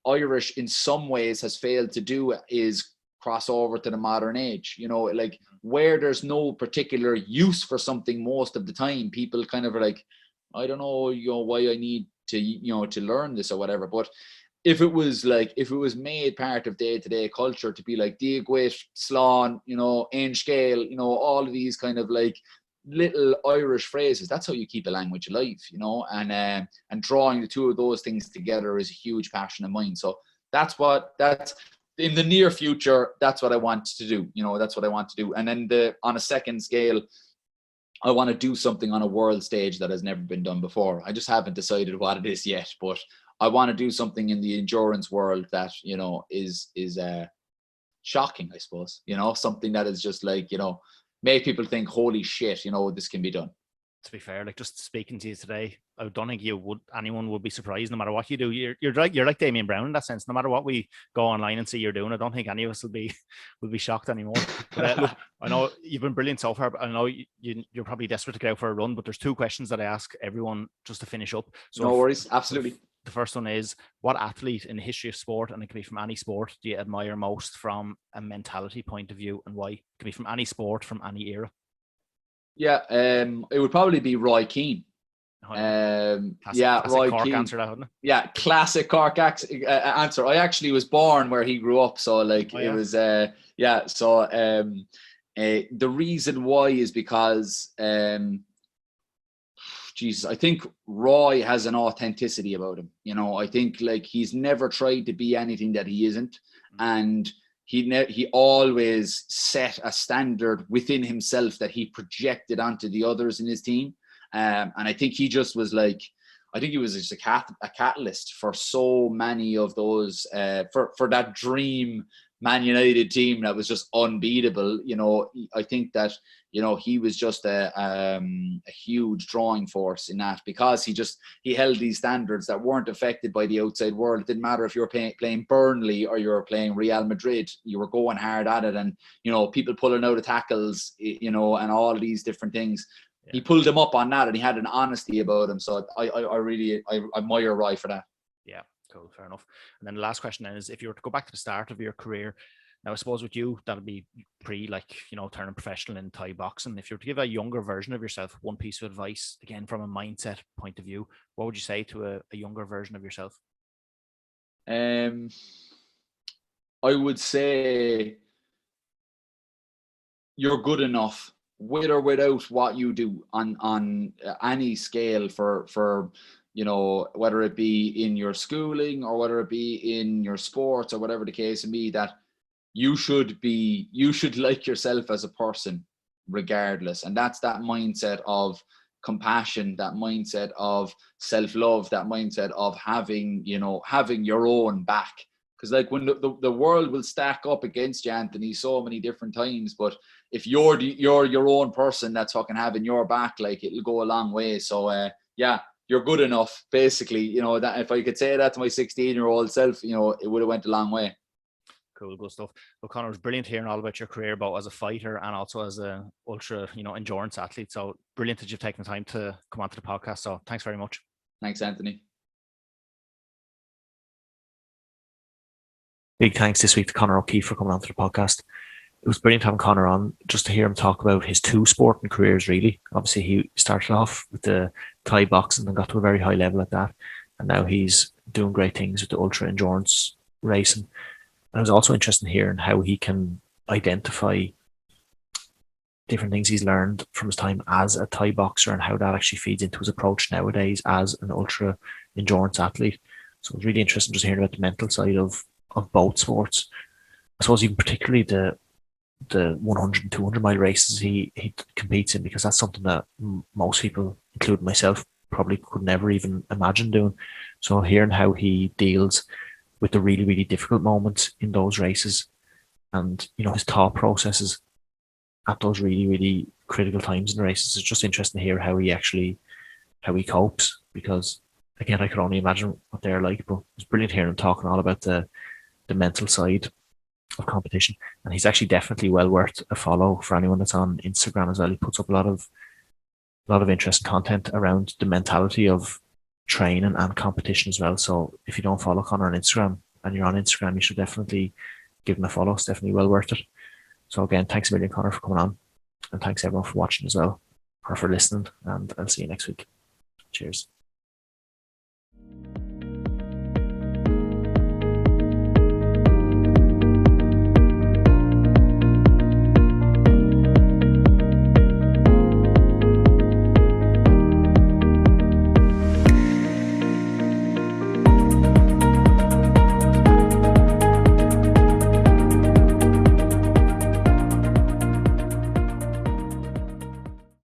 Irish in some ways has failed to do is cross over to the modern age, like, where there's no particular use for something most of the time, people kind of are like, I don't know, why I need to, to learn this or whatever. But if it was made part of day-to-day culture, to be like Diagwit, Slán, Ainge, all of these kind of like little Irish phrases, that's how you keep a language alive, and drawing the two of those things together is a huge passion of mine. So that's in the near future, that's what I want to do. That's what I want to do. And then on a second scale, I want to do something on a world stage that has never been done before. I just haven't decided what it is yet, but I want to do something in the endurance world that, is shocking, I suppose. Something that is just like, make people think, holy shit, this can be done. To be fair, like, just speaking to you today, I don't think anyone would be surprised no matter what you do. You're like Damien Brown in that sense. No matter what we go online and see you're doing, I don't think any of us will be shocked anymore. But look, I know you've been brilliant so far, but I know you're probably desperate to get out for a run. But there's two questions that I ask everyone just to finish up. So no worries, absolutely. The first one is, what athlete in the history of sport, and it can be from any sport, do you admire most from a mentality point of view, and why? It can be from any sport, from any era. Yeah, it would probably be Roy Keane. Classic Roy Cork Keane. Answer, that, wouldn't it? Yeah, classic Cork answer. I actually was born where he grew up, so like it was. So the reason why is because Jesus, I think Roy has an authenticity about him. I think, like, he's never tried to be anything that he isn't, and he always set a standard within himself that he projected onto the others in his team. And I think he just was like, I think he was just a catalyst for so many of those, for that dream Man United team that was just unbeatable. You know, I think that, you know, he was just a huge drawing force in that, because he held these standards that weren't affected by the outside world. It didn't matter if you were playing Burnley or you were playing Real Madrid, you were going hard at it. And, you know, people pulling out of tackles, you know, and all of these different things. Yeah. He pulled them up on that, and he had an honesty about him. So I really admire Roy for that. Yeah. Cool, fair enough. And then the last question then is, if you were to go back to the start of your career, now I suppose with you, that'll be like, you know, turning professional in Thai boxing. If you were to give a younger version of yourself one piece of advice, again, from a mindset point of view, what would you say to a younger version of yourself? I would say you're good enough with or without what you do on any scale for you know, whether it be in your schooling or whether it be in your sports or whatever the case may be, that you should like yourself as a person regardless. And that's that mindset of compassion, that mindset of self-love, that mindset of having your own back. Because like when the world will stack up against you, Anthony, so many different times, but if you're your own person that's fucking having your back, like, it'll go a long way. So yeah, you're good enough, basically. You know, that if I could say that to my 16-year-old self, you know, it would have went a long way. Cool, good stuff. Well, Conor, it was brilliant hearing all about your career, both as a fighter and also as a ultra, you know, endurance athlete. So brilliant that you've taken the time to come onto the podcast. So thanks very much. Thanks, Anthony. Big thanks this week to Conor O Keeffe for coming onto the podcast. It was brilliant having Conor on, just to hear him talk about his two sporting careers, really. Obviously, he started off with the Thai boxing and got to a very high level at that. And now he's doing great things with the ultra endurance racing. And it was also interesting hearing how he can identify different things he's learned from his time as a Thai boxer and how that actually feeds into his approach nowadays as an ultra endurance athlete. So it was really interesting just hearing about the mental side of both sports. I suppose even particularly the 100 and 200 mile races he competes in, because that's something that most people, including myself, probably could never even imagine doing. So hearing how he deals with the really, really difficult moments in those races, and, you know, his thought processes at those really, really critical times in the races, it's just interesting to hear how he copes, because again, I could only imagine what they're like. But it's brilliant hearing him talking all about the mental side of competition. And he's actually definitely well worth a follow for anyone that's on Instagram as well. He puts up a lot of interesting content around the mentality of training and competition as well. So if you don't follow Conor on Instagram and you're on Instagram, you should definitely give him a follow. It's definitely well worth it. So again, thanks a million, Conor, for coming on, and thanks everyone for watching as well, or for listening, and I'll see you next week. Cheers.